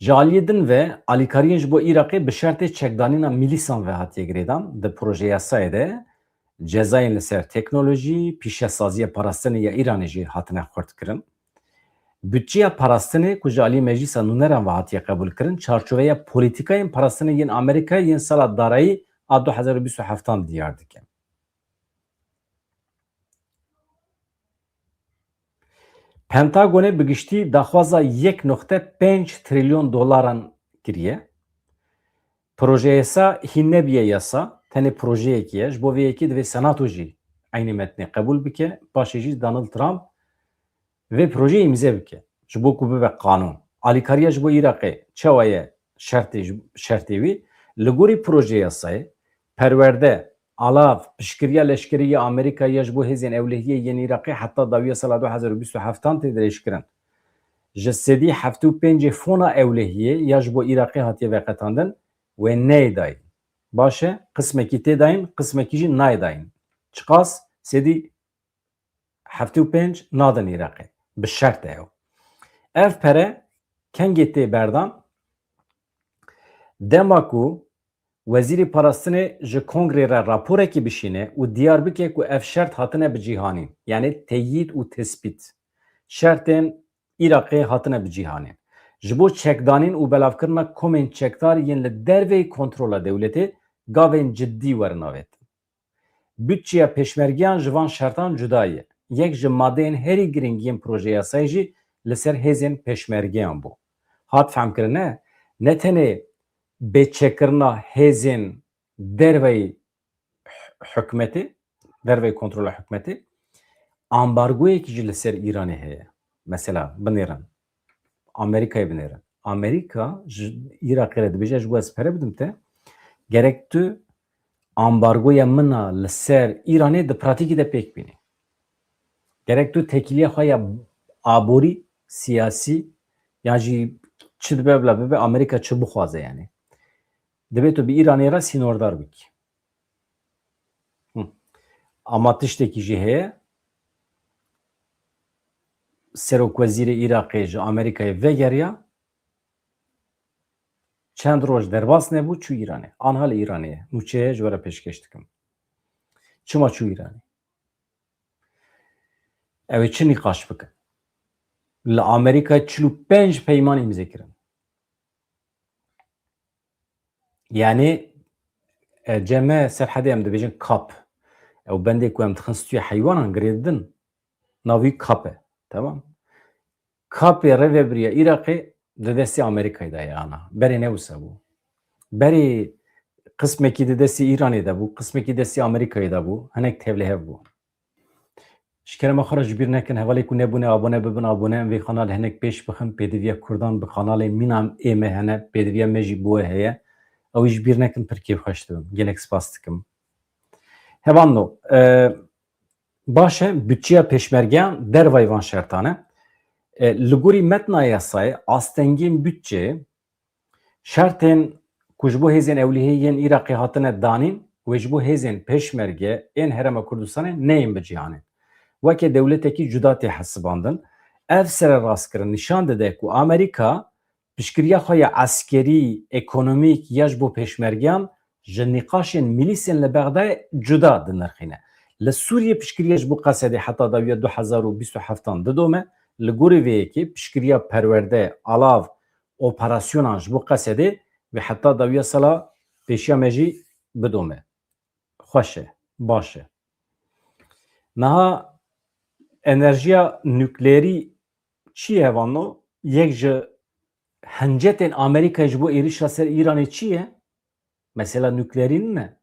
Ji aliyê din ve alîkariyên ji bo Iraqê bi şertê çekdanîna milîsan ve hatiye girêdan di proje yasayê de cezayên li ser teknolojî, pîşesaziya parastinê ya Îranê jî hatine xurtkirin. Bütçeya parastinê ku ji aliyê meclîsa nûneran ve hatiye qebûlkirin, çarçoveya polîtikayên parastinê yên Amerîkayê yên sala darayî a 2027 diyar dike. Pentagonê bi giştî daxwaza 1.5 trilyon dolaran kiriye. Proje yasa hîn nebiye yasa, tenê projeyekî ye, ji bo vê yekî divê Senato jî aynı metnê qebûl bike, paşê jî Donald Trump vê projeyê imze bike ji bo ku bibe qanûn. Alîkariya ji bo Iraqê çawa ye şertê wî, li gorî proje yasayê perwerde alav piştgiriya leşkerî ya Amerîkayê ji bo hêzên ewlehiyê yên Iraqê heta dawiya sala 2027 tê dirêjkirin. Ji sedî 75 fona ewlehiyê ya ji bo Iraqê hatiye veqetandin wê neyê dayîn. Baş e, qismekî tê dayîn, qismekî jî nayê dayîn. Çiqas sedî 75 nadin Iraqê. Bi şert e ew. Ev pere kengê tê berdan dema ku Wezîrê Parastinê ji Kongrê re raporekî bişîne û diyar bike ku ev şert hatine bicîhanîn. Yani teyîd û tespît. Şertên Iraqê hatine bicîhanîn. Ji bo çekdanîn û belavkirina komên çekdar yên li dervê kontrola dewletê gavên ciddî werin avêtin. Bütçeya pêşmergeyan ji van şertan cuda ye. Yek ji madeyên herî giring yên proje yasayê jî li ser hêzên pêşmergeyan bû. Hat femkirine ne tenê bêçekirina hêzên derveyî hikûmetê, derveyî kontrola hikûmetê, ambargoyekî jî li ser Îranê heye. Mesela binêrin. Amerika'yı binêrin. Amerika ji Iraqê re dibêje ji bo ez pere bidim te, gerek tu ambargoya min a li ser Îranê di pratîkî de pêk bînî. Gerek tu tekiliya xwe ya aborî, siyasî ya jî çi dibe bila bibe Amerika çi bixwaze yani. Dibe tu bi Îranê re sînordar bikî. Ama tiştekî jî heye, Serokwezîrê Iraqê ji Amerîkayê vegeriya, çend roj derbas nebû çû Îranê. Anha li Îranê ye. Nûçeyê ji we re pêşkêş dikim. Çima çû Îranê? Ew ê çi nîqaş bikin? Li Amerîkayê 45 peyman imze kirin. Yani ceme serhedê em dibêjin kap. Ew bendê ku em dixin stûya heywanan girê didin, navî kap e. Tamam? Kapê reveberiya Iraqê di destê Amerîkayê de ye ana. Berê ne wisa bû. Berê qismekî di destê Îranê de bû, qismekî destê Amerîkayê de bû, hinek tevlihev bû. Ji kerema xwe re ji bîr nekin hevalê ku nebûne abone bibin abone em vê kanalê hinek pêş bixin pêdiviya Kurdan bi kanalê mîna ême hene pêdiviya me jî bo heye. Ew ji bîr nekin pir kêfxweş dibim. Gelek spas dikim. Hevano, baş e bütçeya pêşmergeyan dervayê van şertan e. Li gorî metna yasayê astengên bütçe şertên ku ji bo hêzên ewlehiyê yên Iraqê hatine danîn و ji bo hêzên pêşmerge ên Herêma Kurdistanê neyên bi cîhanê. Weke dewletekî cuda tê hesibandin. Ev sererastkirin nîşan dide ku Amerîka piştgiriya xwe ya eskerî, ekonomîk ya ji bo pêşmergeyan ji nîqaşên milîsên li Bexdayê cuda dinirxîne. Li Sûriye piştgiriya ji bo Qesedê heta dawiya 2027 didome, li gorî vê yekê piştgiriya perwerde, alav, operasyonan ji bo Qesedê ve heta dawiya sala pêşiya me jî bidome. Xweş e, baş e. Niha enerjiya nüklerî çi ye hevano? Yek ji hencetên Amerîkayê ji bo êrişa ser Îranê çi ye? Mesela nüklerîn ne?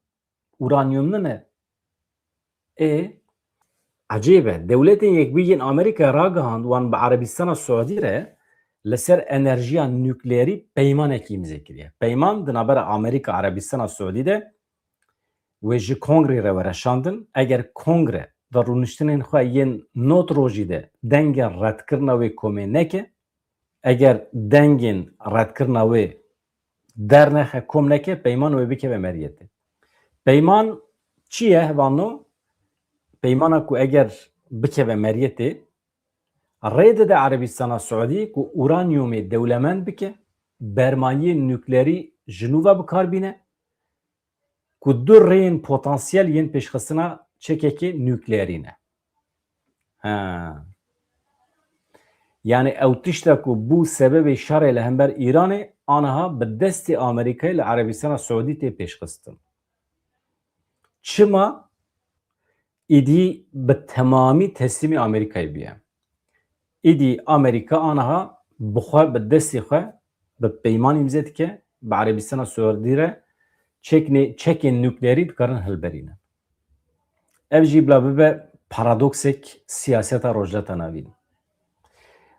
Uranyumlu ne? Ecêb e. Dewletên Yekbûyî Amerîkayê ragihand wan bi Erebistana Siûdî re li ser enerjiya nüklerî peymanekî imze kiriye. Peyman di navbera Amerîka Erebistana Siûdî de wê ji kongrê re wereşandin. Eger kongre di rûniştinên xwe yên not rojî de dengên redkirina wê komê neke, eger dengên redkirina wê dernexe kom neke, peyman wê bikeve meriyetê. Peyman çi ye hevano? Peymana ku eger bikeve meriyetê rê dide Erebistana Siûdî ku uranyumê dewlemend bike, bermayiyê nüklerî ji nû ve bikar bîne ku du rêyên potansiyel yên pêşxistina çekekê nüklerî ne. Yani ew tişta ku bû sebebê şerê li hember Îranê aniha bi destê Amerîkayê li Erebistana Siûdî tê pêşxistin. Çima? İdî bi temamî teslîmê Amerîkayê bûye. İdî Amerîka aniha bi xwe bi destê xwe bi peyman imze dike bi Erebistana Siûdî re çekên nüklerî dikarin hilberînin. Ev jî bila bibe paradoksek siyaseta rojlata navîn.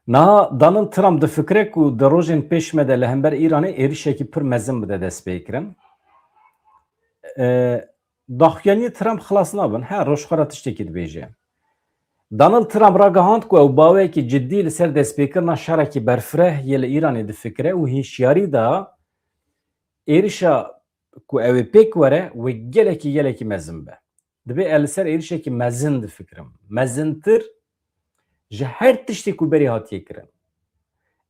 Niha Donald Trump difikire ku di rojên pêşme de li hember Îranê êrişekî pir mezin bide dest pê kirin. Daxuyaniyê Trump xilas nabin. He, rojxwara tiştekî dibêje. Donald Trump ragihand ku ew baweyekî ciddî li ser destpêkirina şerekî berfireh yê li Îranê difikire û hîşyarî da êrişa ku ew ê pêk were wê gelekî mezin be. Dibe ez li ser êrişekî mezin difikirim. Mezintir ji her tiştê ku berî hatiye kirin.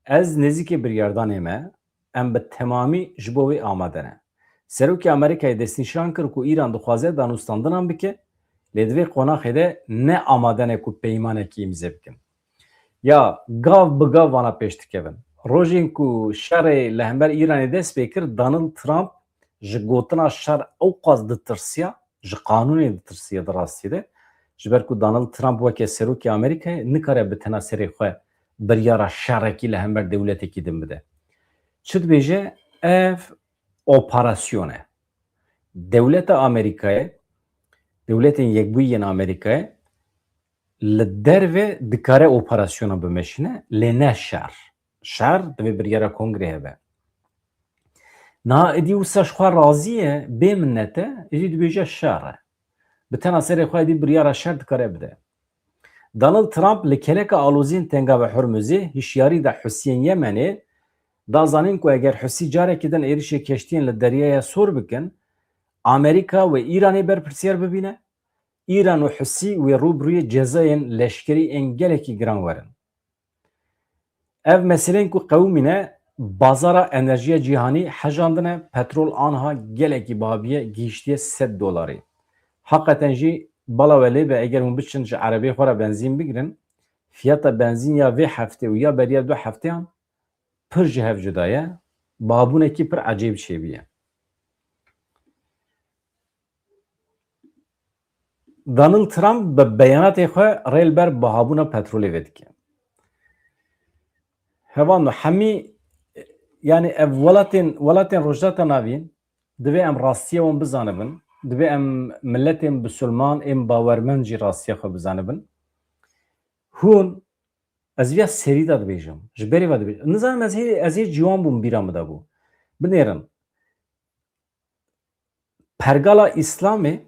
Ez nêzîkê biryardanê me em bi temamî ji bo wê amade ne. Serokê Amerîkayê destnîşan kir ku Îran dixwaze danûstandinan bike, lê di vê qonaxê de ne amade ne ku peymanekî imze bikin. Ya gav bi gav vana pêş dikevin. Rojên ku şerê li hember Îranê dest pê kir, Donald Trump ji gotina şer ew qas ditirsiya, ji qanûnê ditirsiye di rastî de, ji ber ku Donald Trump weke serokê Amerîkayê nikare bi tena serê xwe biryara şerekî li hember dewletekî din bide. Çi dibêje? Ev operasyon e. Dewleta Amerîkayê, dewletên Yekbûyî Amerîkayê li derve dikare operasyona bimeşine, lê ne şer. Şer divê biryara kongrê hebe. Niha êdî wisa ji xwe razî ye, bê minnet e, êdî dibêje şer e. Bi tena serê xwe êdî biryara şer dikare bide. Donald Trump li keleka aloziyên tenga ve Hormuzê hişyarî da Husiyên Yemenê da zanîn ku eger Husî carekî din êrişê keştiyên li deryaya sor bikin, Amerîka ve Îranê berpirsiyar bibîne, İran û Husî wê rûbirûyê cezayên leşkerî ên gelekî giran werin. Ev meselên ku qewimîne bazara enerjiya cîhanî hejandine, petrol aniha gelekî babiye gihîştiye $100. Hakikaten jî bala we lê be eger hûn biçin ji erebeyê xwe re benzîn bigirin, fiyata benzîn ya vê heftê û ya beriya 2 hefteyan pir ji hev cuda ye, babûnekî pir ecêb şêbî ye. Donald Trump bi beyanatê xwe rê li ber bihabûna petrolê vê dike. Hevan hemî yani ev welatên rojhata navîn divê em rastiya wan bizanibin, divê em milletên bisulman ên bawermend jî rastiya xwe bizanibin. Hûn ez vêya serî de dibêjim, ji berî ve dibêjim. Nizanim ez hê ciwan bûm bîra me de bû. Binêrin. Pergala İslamê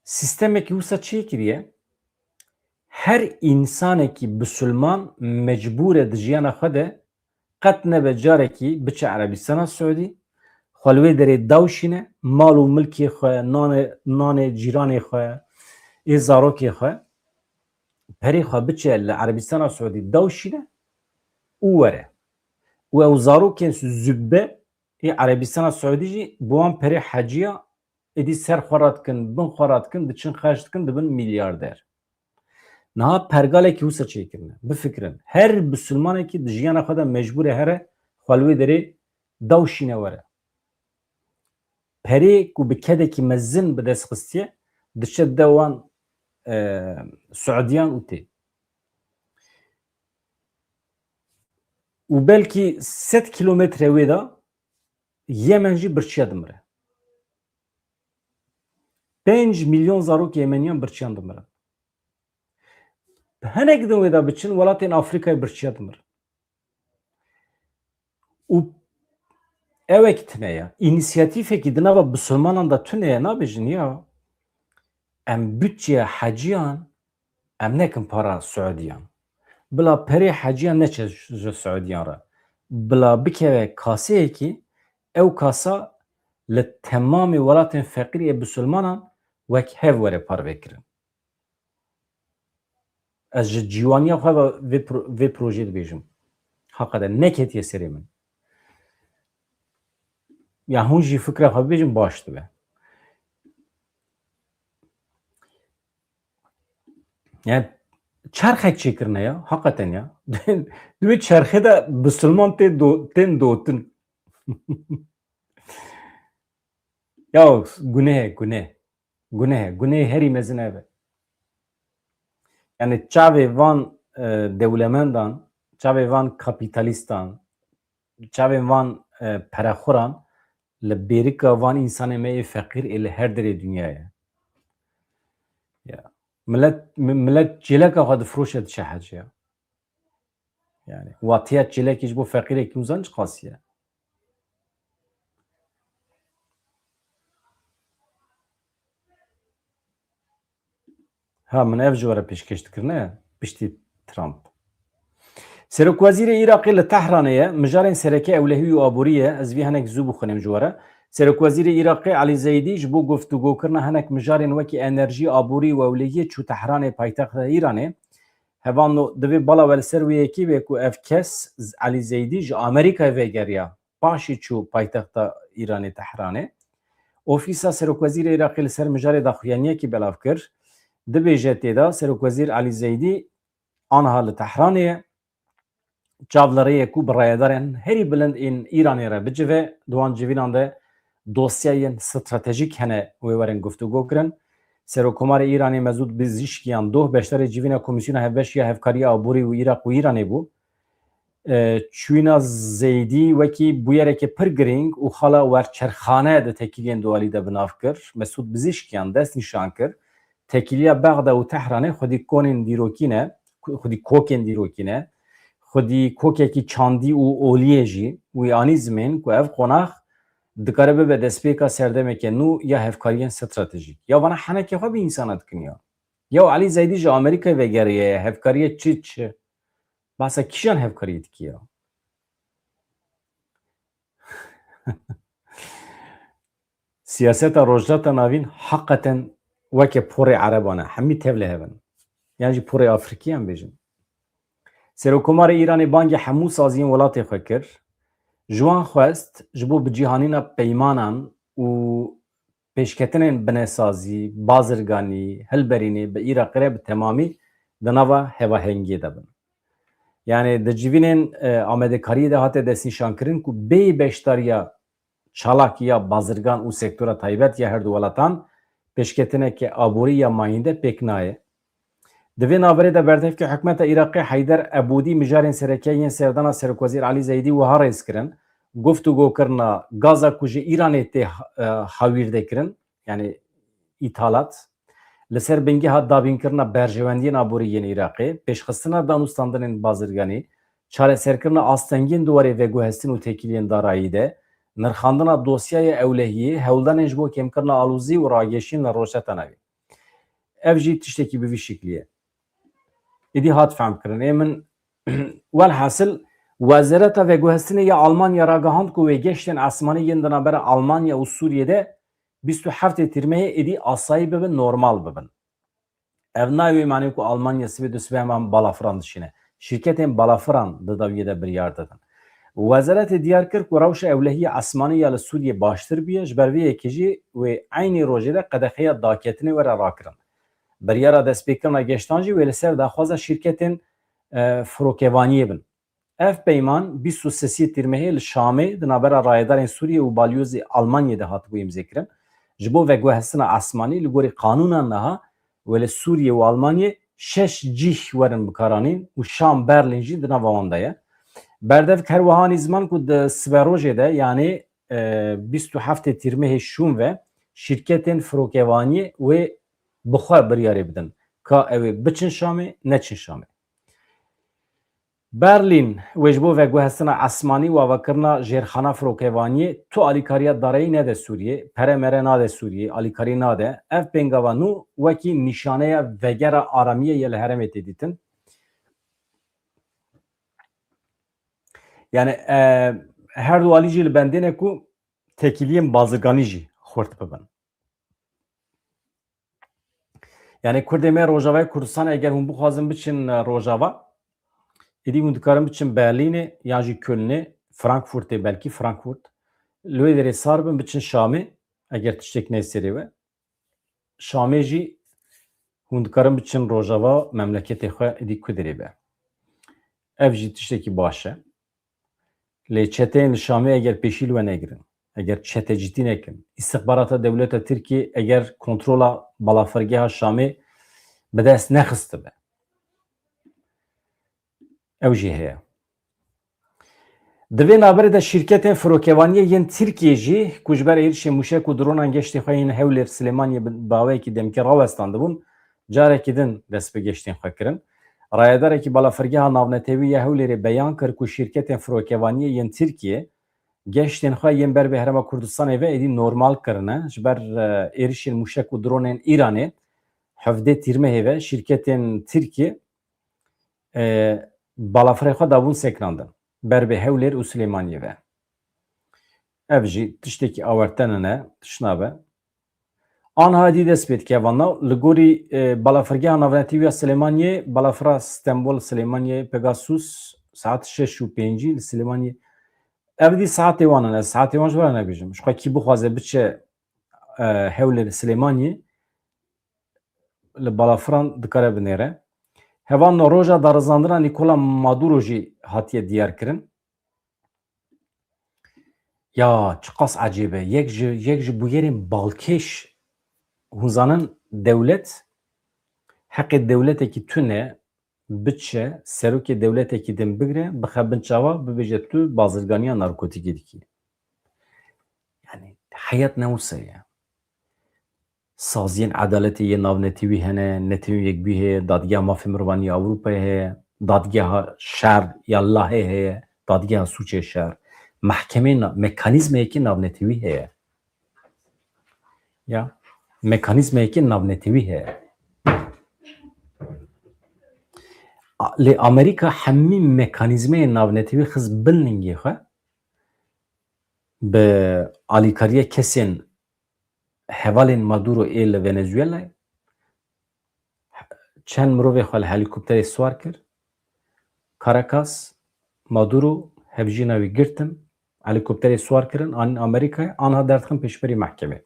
sistemekî wisa çê kiriye? Her insanekî bisulman mecbûr e di jiyana xwe de qet nebe carekî biçe Erebistana Siûdî, xalwê derê dawşîne mal û milkê xwe nanê cîranê xwe ê zarokê xwe perê xwe biçe li Erebistana Siûdî dawşîne û were û ew zarokên zübbe ê Erebistana Siûdî jî bi wan perê heciya êdî ser xwe dikin bin xwe dikin diçin xerc dikin dibin milyarder. Niha pergalekî wisa çêkirine bifikirin her Müslümanekî di jiyana xwe de mecbûr e here xalwê derê dawşîne were. Perê ku bi kedekî mezin bi dest xistiye diçe de wan Suudiyan û tê. û belkî 100 kilometre wê de Yemen jî birçiya dimire. 5 milyon zarok Yemeniyan birçiyan dimirin. Hinek din wê de biçin welatên Afrikayê birçiya dimirin. û evek tune ya înisyatîfekî di nava Müslümanan da tune ye nabêjin ya em bütçeya heciyan em nekin para Suudiyan. Bila perê heciyan neçe ji Suudiyan re. Bila bikeve kaseyekî ew kasa li temamê welatên feqîrê Müslümanan wek hev were parvekirin. Ez ji cîwaniya xwe vê projeyê dibêjim. Heqede neketiye serê min. Ya hûn jî fikra xwe bibêjin baş dibe. Yani çerxek çêkirine ya heqeten ya. Divê çerxê de Müslüman tên dotin. Ya guneh guneh herî mezin eve. Yani çavê van dewlemendan, çavê van kapîtalîstan, çavê van perexuran li bêrika van însanê me ê feqîr ê li her derê dünyayê. Ya millet çêleka xwe difiroşe diçe heciya. Yani watiya çêlekî ji bo feqîrekî uzan çi qasiye? Ha min ev ji were pêşkêş dikirine piştî Trump. Serokwezîrê Iraqê li Tehranê ye mijarên sereke ewlehî û aborî ye ez vî hinek zû bixwînim ji were. Serokwezîrê Iraqê Elî Zeydî ji bo guftûgokirina hinek mijarên wekî enerjî, aborî û ewlehiyê çû Tehranê paytexta Îranê. Hevan divê bala we li ser wê yekî be ku ev kes Elî Zeydî ji Amerîkayê vêgeriya paşî çû paytexta Îranê Tehranê. Ofîsa Serokwezîrê Iraqê li ser mijarê daxuyaniyekî belav kir. Dibêje têda Serokwezîr Elî Zeydî aniha li Tehranê ye. Çavlereyê ku bi rayedarên herî bilind ên Îranê re bicive di wan civînan de dosyayên stratejîk hene wê werin guftûgo kirin. Serokkomarê Îranê Mesûd Pezîşkiyan doh beşdarê civîna Komîsyona Hevbeşiya Hevkariya Aborî û Iraq û Îranê bû. Çûyîna Zeydî wekî bûyerekê pir giring û xala werçerxane di tekiliyên dualî de binav kir. Mesûd Pezîşkiyan dest nîşan kir. Tekiliya Bexda û Tehranê xwedî konên dîrokî ne, xwedî kokên dîrokî ne, xwedî kokekî çandî û oliyê jî wî anî zimên ku ev qonax dikare bibe destpêka serdemeke nû ya hevkariyên stratejîk. Ya vana henekê xwe bî însana dikin ya. Ya Elî Zeydî ji Amerîkayê vegeriye ye hevkariye çi? Bahsa kîjan hevkariyê dikî ya? Siyaseta rojhilata navîn heqeten weke porê Ereban e. Hemî tev li hevin. Yan jî porê Afrikiyan bêjin. Serokkomarê Îranê bangê hemû saziyên welatê xwe kir. Ji wan xwest ji bo bicîhanîna peymanan û pêşketinên binesazî, bazirganî, hilberînê bi Iraqê re bi temamî di nava hevahengiyê de bin. Yani di civînên amadekariyê de hate destnîşankirin ku bê beşdariya çalak ya bazirgan û sektora taybet ya her du welatan pêşketineke aborî ya mayînde pêk nayê. Di vê naverê de berdevkê hikûmeta Iraqê Heyder Ebûdî mijarên serekeyên serdana Serokwezîr Elî Zeydî wiha rêz kirin. Guftûgokirina gaza ku ji Îranê tê hawîr dekirin yani îthalat li ser bingeha dabînkirina berjewendiyên aborî yên Iraqê, pêşxistina danûstandinên bazirganî, çareserkirina astengiyên duwarê veguhestin û tekiliyên darayî de, nirxandina dosyaya ewlehiyê, hewldanên ji bo kêmkirina alûzî û rageşîn li rojheta navê. Ev jî tiştekî bi vî şeklî ye. Êdî hat fehm kirin. Ê min welhasil Wezareta Veguhestine ya Almanya ragahand ku ve geçten asmani yendana bera Almanya u Suriye'de 27 tirmeye edi asayi bibin normal bibin. Ev nayve mani ku Almanya sibe düsbe hemen balafran dışine. Şirketin balafran dıdaviyede bir yardadın. Wezareta diyar kir ku rawşa evlehiye asmani ya Suriye baştır biye jbervi ekici ve aynı rojede kadehiye daketini vere rakirin. Bir yara destpêkirina geştancı ve li ser daxwaza şirketin frokevaniye bin. Ev peyman 23 tîrmehê li Şamê di navbera rayedarên Sûriye û balyozê Almanyayê hatibû imzêkirin. Ji bo veguhestina asmanî li gorî qanûnan niha ve li Sûriye û Almanyê 6 cih werin bikaranîn û Şam Berlin jî di nava wan de ye. Berdev her wihanî ziman ku di siberojê de yanî 27 tîrmehê şûn ve şirketên frokevaniyê wê bixwe biryarê bidin ka ew ê biçin Şamê neçin Şamê. Berlin wê ji bo veguhestina esmanî û avakirina jêrxana firokevaniyê tu alîkariya dareyî nede Sûriyê, pere mere nade Sûriyê, alîkarî nade. Ev pêngava nû wekî nîşaneya vegera aramiyê ye li herêmê tê dîtin. Yani her du alî jî li bendêne ku tekiliyên bazirganî jî xurt bibin. Yani Kurdê me Rojavayê Kurdistan eger hûn bixwazin biçin Rojava, êdî hûn dikarin biçin Berlînê yan jî Kölnê, Frankfurtê belkî Frankfurt. Li wê derê sar bin biçin Şamê eger tiştek neyê serê we. Şamê jî hûn dikarin biçin Rojava memleketê xwe êdî ku derê be. Ev jî tiştekî baş e. Lê çeteyên li Şamê eger pêşî li we negirin, eger çetecîtî nekin, istihbarata dewleta Tirkiye eger kontrola balafirgeha Şamê bi dest nexistibe. Ew jî heye. Di vê naberê de şîrketên firokevaniyê yên Tirkiye jî ku ji ber êrişê mûşek û dronan geştê xwe yên Hewlêr Silêmaniyê bi baweyekî demkî rawestandibûn, carekî din dest bi geştên xwe kirin. Rayedarekî balafirgeha navnetewî ya Hewlêrê beyan kir ku şîrketên firokevaniyê yên Tirkiye geştên xwe yên ber bi Herêma Kurdistanê ve êdî normal kirine ji ber êrişên mûşek û dronên Îranê hevdê tîrmehê ve şîrketên Tirkiye balafirê xwe dabûn sekinandin ber bi Hewlêr û Silêmaniyê ve. Ev jî tiştekî awertenin e, tişna be. Anha dî dest pê dike evan li gorî balafirgeha navnetewî ya Silêmaniyê, balafira Stenbol Silêmaniyê Pegasus saet 6:05 li Silêmaniyê. Ev dî saetê wan in, ez saetê wan ji we re nebêjim. Ji xwe kî bixwaze biçe Hewlêr Silêmaniyê li balafiran dikare binêre. Hevan roja darizandina Nikola Maduro jî hatiye diyar kirin. Ya çi qas ecêb e. Yek ji bûyerên balkêş hûn zanin dewlet heqê dewletekî tune biçe serokê dewletekî din bigire bixe bin çawa bibêje tu bazirganiya narkotîkê dikî. Yani heyet ne wisa ye. Saziyên edaletê yê navnetewî hene, netewî yekbûyî heye, dadgeha mafê mirovanî ya Ewropayê heye, dadgeha şer ya Lahê heye, dadgeha sûçê şer. Mehkemê mekanîzmeyekî navnetewî heye. Ya mekanîzmeyekî navnetewî heye. Lê Amerîka hemî mekanîzmeyên navnetewî xiz bilningê xwe bi alîkariya kesên hevalên Maduro ê li Venezuelayê çend mirovê xwe li helîkopterê swar kir. Caracas, Maduro hevjîna wî girtin, helîkopterê swar kirin anîn Amerîkayê, anha derdixin pêşberî mehkemê.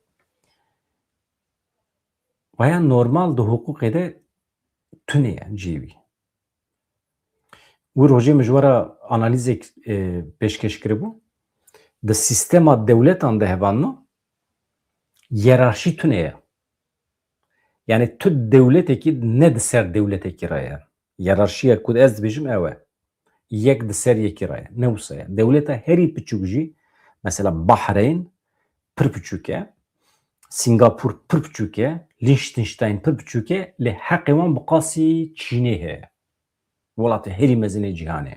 Waya normal di hukukê de tune ye cêwî. Wî rojê min ji we re analîzek pêşkeş kiribû. Di sîstema dewletan de hevanna yerarşî tune ye. Yani tu dewletekî ne di ser dewletekî re ye. Yerarşiya ku ez dibêjim ew e. Yek di ser yekî re ye. Ne wisa ye. Dewleta herî piçûk jî mesela Bahreyn pir piçûk e. Singapur pir piçûk e. Liechtenstein pir piçûk e. Lê heqê wan bi qasî Çînê heye. Welatê herî mezinê cîhanê.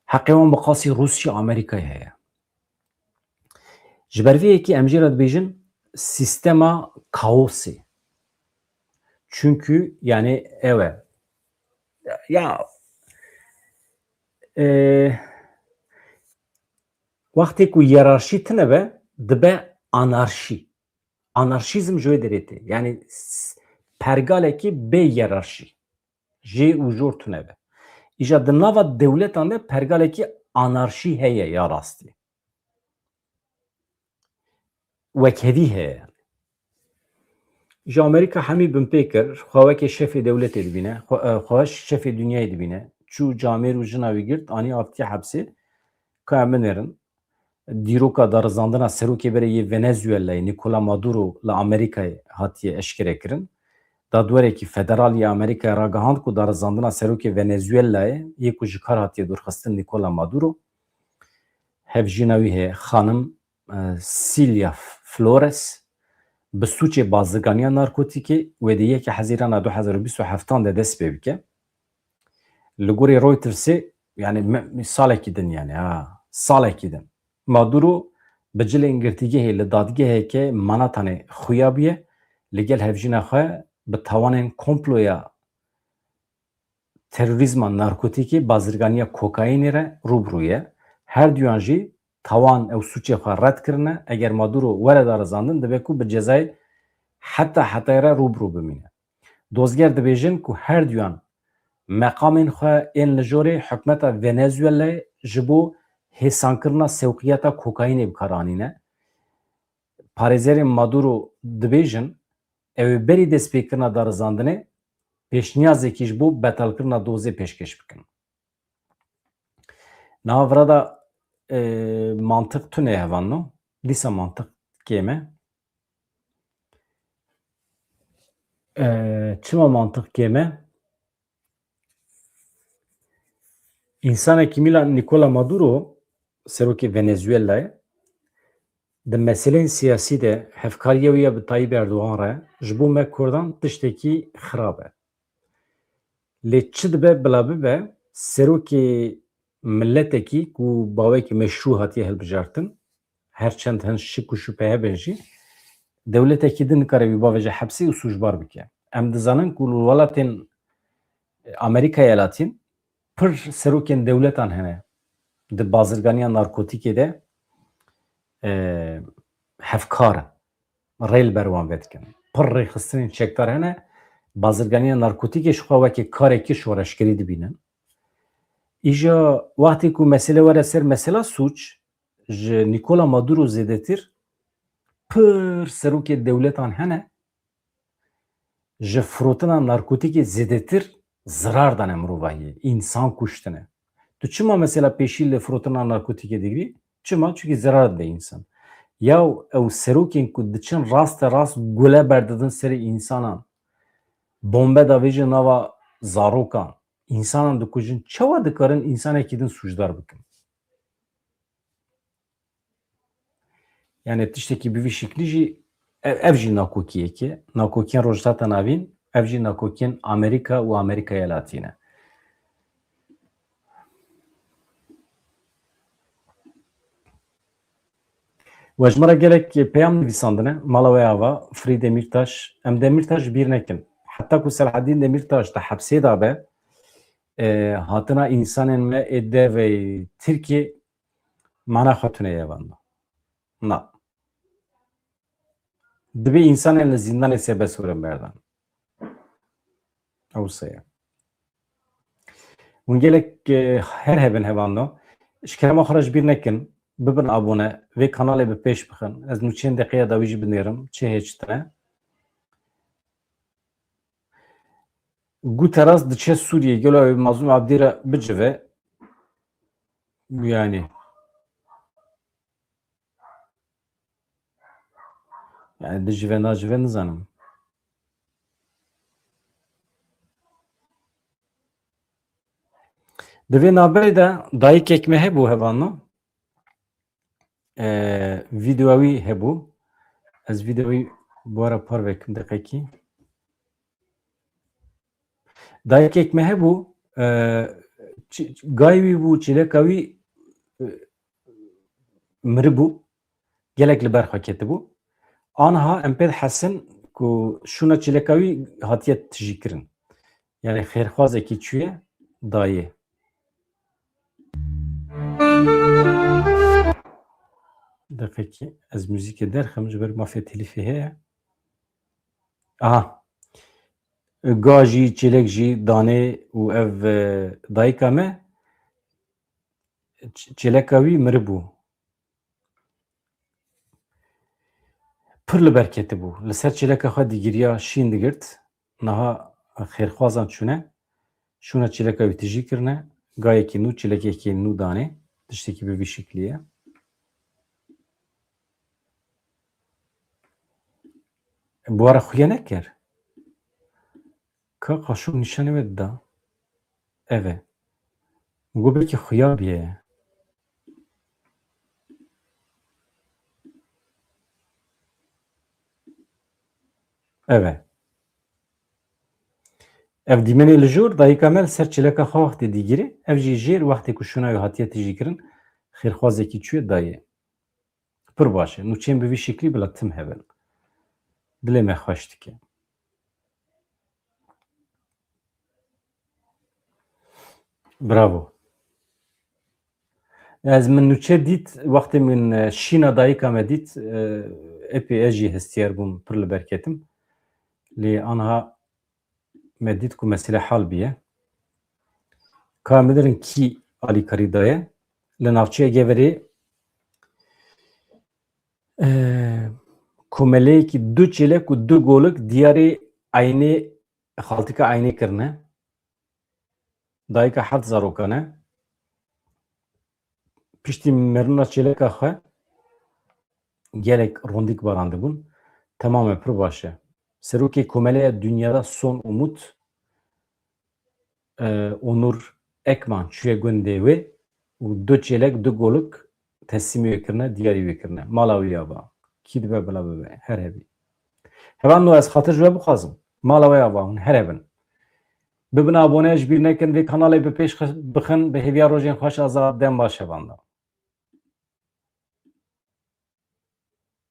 Heqê wan bi qasî Rusya Amerîkayê heye. Ji ber vê yekî em jê re dibêjin sîstema kaosê. Çünkü yani ev e. Ya Vakti ku hiyerarşi tine be dibe anarşi. Anarşizm joy dereti. Yani pergaleki be hiyerarşi. J u jor tune be. İja di nava devletan de pergaleki anarşi heye ya rastî. Wekhedî heye. Ji Amerîka hemî bin pê kir, xwe wekî şefê dewletê dibîne, xwe şefê dünyayê dibîne. Çû camêr û jina wî girt, anî avtiye hepsê, ka em binêrin. Dîroka darizandina serokê berê yê Venezuelayê Nicolas Maduro li Amerîkayê hatiye eşkere kirin. Dadwerekî federal yê Amerîkayê ragihand ku darizandina serokê Venezuelayê yê ku ji kar hatiye dûrxistin Nicolas Maduro. Hevjîna wî heye xanim Silvia Flores bi suçê bazirganiya narkotîkê wê di yekê hezîrana 2027 de dest pê bike. Li gorî Reutersê yani salekî din yani salekî din. Maduro bi cilên girtîgehê li dadgeheke Manhatanê xuyabiye li gel hevjîna xwe bi tawanên komploya terorîzma narkotîkê bazirganiya kokaînê re rûbirû ye. Her duyan jî tawan ew suçê xwe red kirine. Eger Maduro were darizandin dibe ku bi cezayê hetayê re rûbirû bimîne. Dozger dibêjin ku her duyan meqamên xwe ên li jorê hikûmeta Venezuelayê ji bo hêsankirina sewqiyata kokaînê bikaranîne. Parêzerên Maduro dibêjin ew ê berî destpêkirina darizandinê pêşniyazekî ji bo betalkirina dozê pêşkêş bikin. Niha vira da mantık tune hevan no? Dîsa mantık kême. Çima mantık kême? İnsanekî mîla Nicolas Maduro serokê Venezuelayê di meseleyên siyasî de hevkariya wî ye bi Tayyip Erdogan re ji bo me Kurdan tiştekî xirab e. Lê çi dibe bila bibe serokê milletekî ku bawekî meşrû hatiye hilbijartin herçend hin şik û şüphe hebe jî dewletekî din nikare wî bavêje hepsê û sûcbar bike. Em dizanin ku li welatên Amerîkayê elatîn pir serokên dewletan hene di bazirganiya narkotîkê de hevkar in. Rê li ber wan vedikin. Pir rêxistinên çekdar hene bazirganiya narkotîkê ji xwe wekî karekî şoreşkerî dibînin. Îja wextê ku mesele were ser mesela sûç ji Nicolas Maduro zêdetir pir serokê dewletan hene ji firotina narkotîkê zêdetir zirar dane mirovahiyê, însan kuştine. Tu çima mesela pêşî li firotina narkotîkê digirî? Çima? Çünkü zirar dide însan. Ya ew serokên ku diçin raste rast gule berdidin serê însanan, bombe davêjin nava zarokan, însanan dikujin, çawa dikarin însanekî din sûcdar bikin? Yani tiştekî bi vî şeklî jî ev jî nakokiyekê, nakokiyên rojhilata navîn, ev jî nakokiyên Amerîka û Amerîkayê Yelatî ne. We ji me re gelek peyam nivîsandine mala we ava Firî Demirtaş, em Demirtaş bîr nekin. Heta ku Selaheddîn Demirtaş di hepsê da be hatina însanên me ê devê Tirkiye mana xwe tune yevan. Na. Dibe însanên li zindanê serbest birin berdan. Ew seye. Hûn gelek her hebin hevan no. Ji kerema xwe re ji bîr nekin. Bibin abone, vê kanalê bi pêş bixin. Ez nûçeyên deqeya da wî jî binêrim. Çi hêç tune? Guterres diçe Sûriyê gelo ew Mazlûm Abdî re bicive. Yani dicive nacive nizanim. Di vê naberê de dayîkek me hebû hevan no. Vîdeoya wî hebû. Ez vîdeoyê bu ara par vekim deqekî. Dayîkek me hebû gayî wî bû çîleka wî miribû gelek li ber xwe ketibû. Aniha em pê dihesin ku şûna çîleka wî hatiye tijîkirin. Yani xêrxwazekî çûye dayê. Dakiki ez müzik derxem ji ber mafê telîfê heye. Aha. Ga jî çêlek jî danê û ev dayika me çêleka wî miribû. Pir li ber ketibû. Li ser çêleka xwe dîgiriya şîn digirt. Niha xêrxwazan çûne. Şûna çêleka wî tijî kirine. Gayekî nû çêlekekî nû danê. Tiştekî bi vî şeklî ye. Bu ara xuya nekir. Ka qaşûk nîşanê we dida. Ev e. Got belkî xuya bîye. Ev e. Ev dîmenê li jor dayîka me li ser çêleka xwe wextê dîgire. Ev jî jêr wextê ku şûna wî hatiye tijî kirin xêrxwazekî çûye dayê. Pir baş e. Nûçeyên bi vî şeklî bila tim hebin. Dilê me xweş dike. Bravo. Ez min nûçe dît wextê min şîna dayîka me dît epê ez jî hestiyar bûm pir li ber ketim. Lê aniha me dît ku mesele hal bûye. Ka em bidirin kî alîkarî daye. Li navçeya Geverê komeleyekî du çêlek û du golik diyarê aynê xaltika aynê kirine. Dayîka heft zarokan e. Piştî mirina çêleka xwe gelek rondîk barandibûn. Temame pir baş e. Serokê komeleya Dunyada Son Umut Onur Ekman çûye gundê wê û du çêlek du golik teslîmê wê kirine diyarî wê kirine. Mala wî ya va. Kî dibe bila bibe. Her hebî. Hevan no ez xatir ji we bixwazim. Mala we ya va hûn her hebin. Bibin abone ji bîr nekin vê kanalê bi pêş bixin bi hêviya rojên xweş azad dem baş hevan da.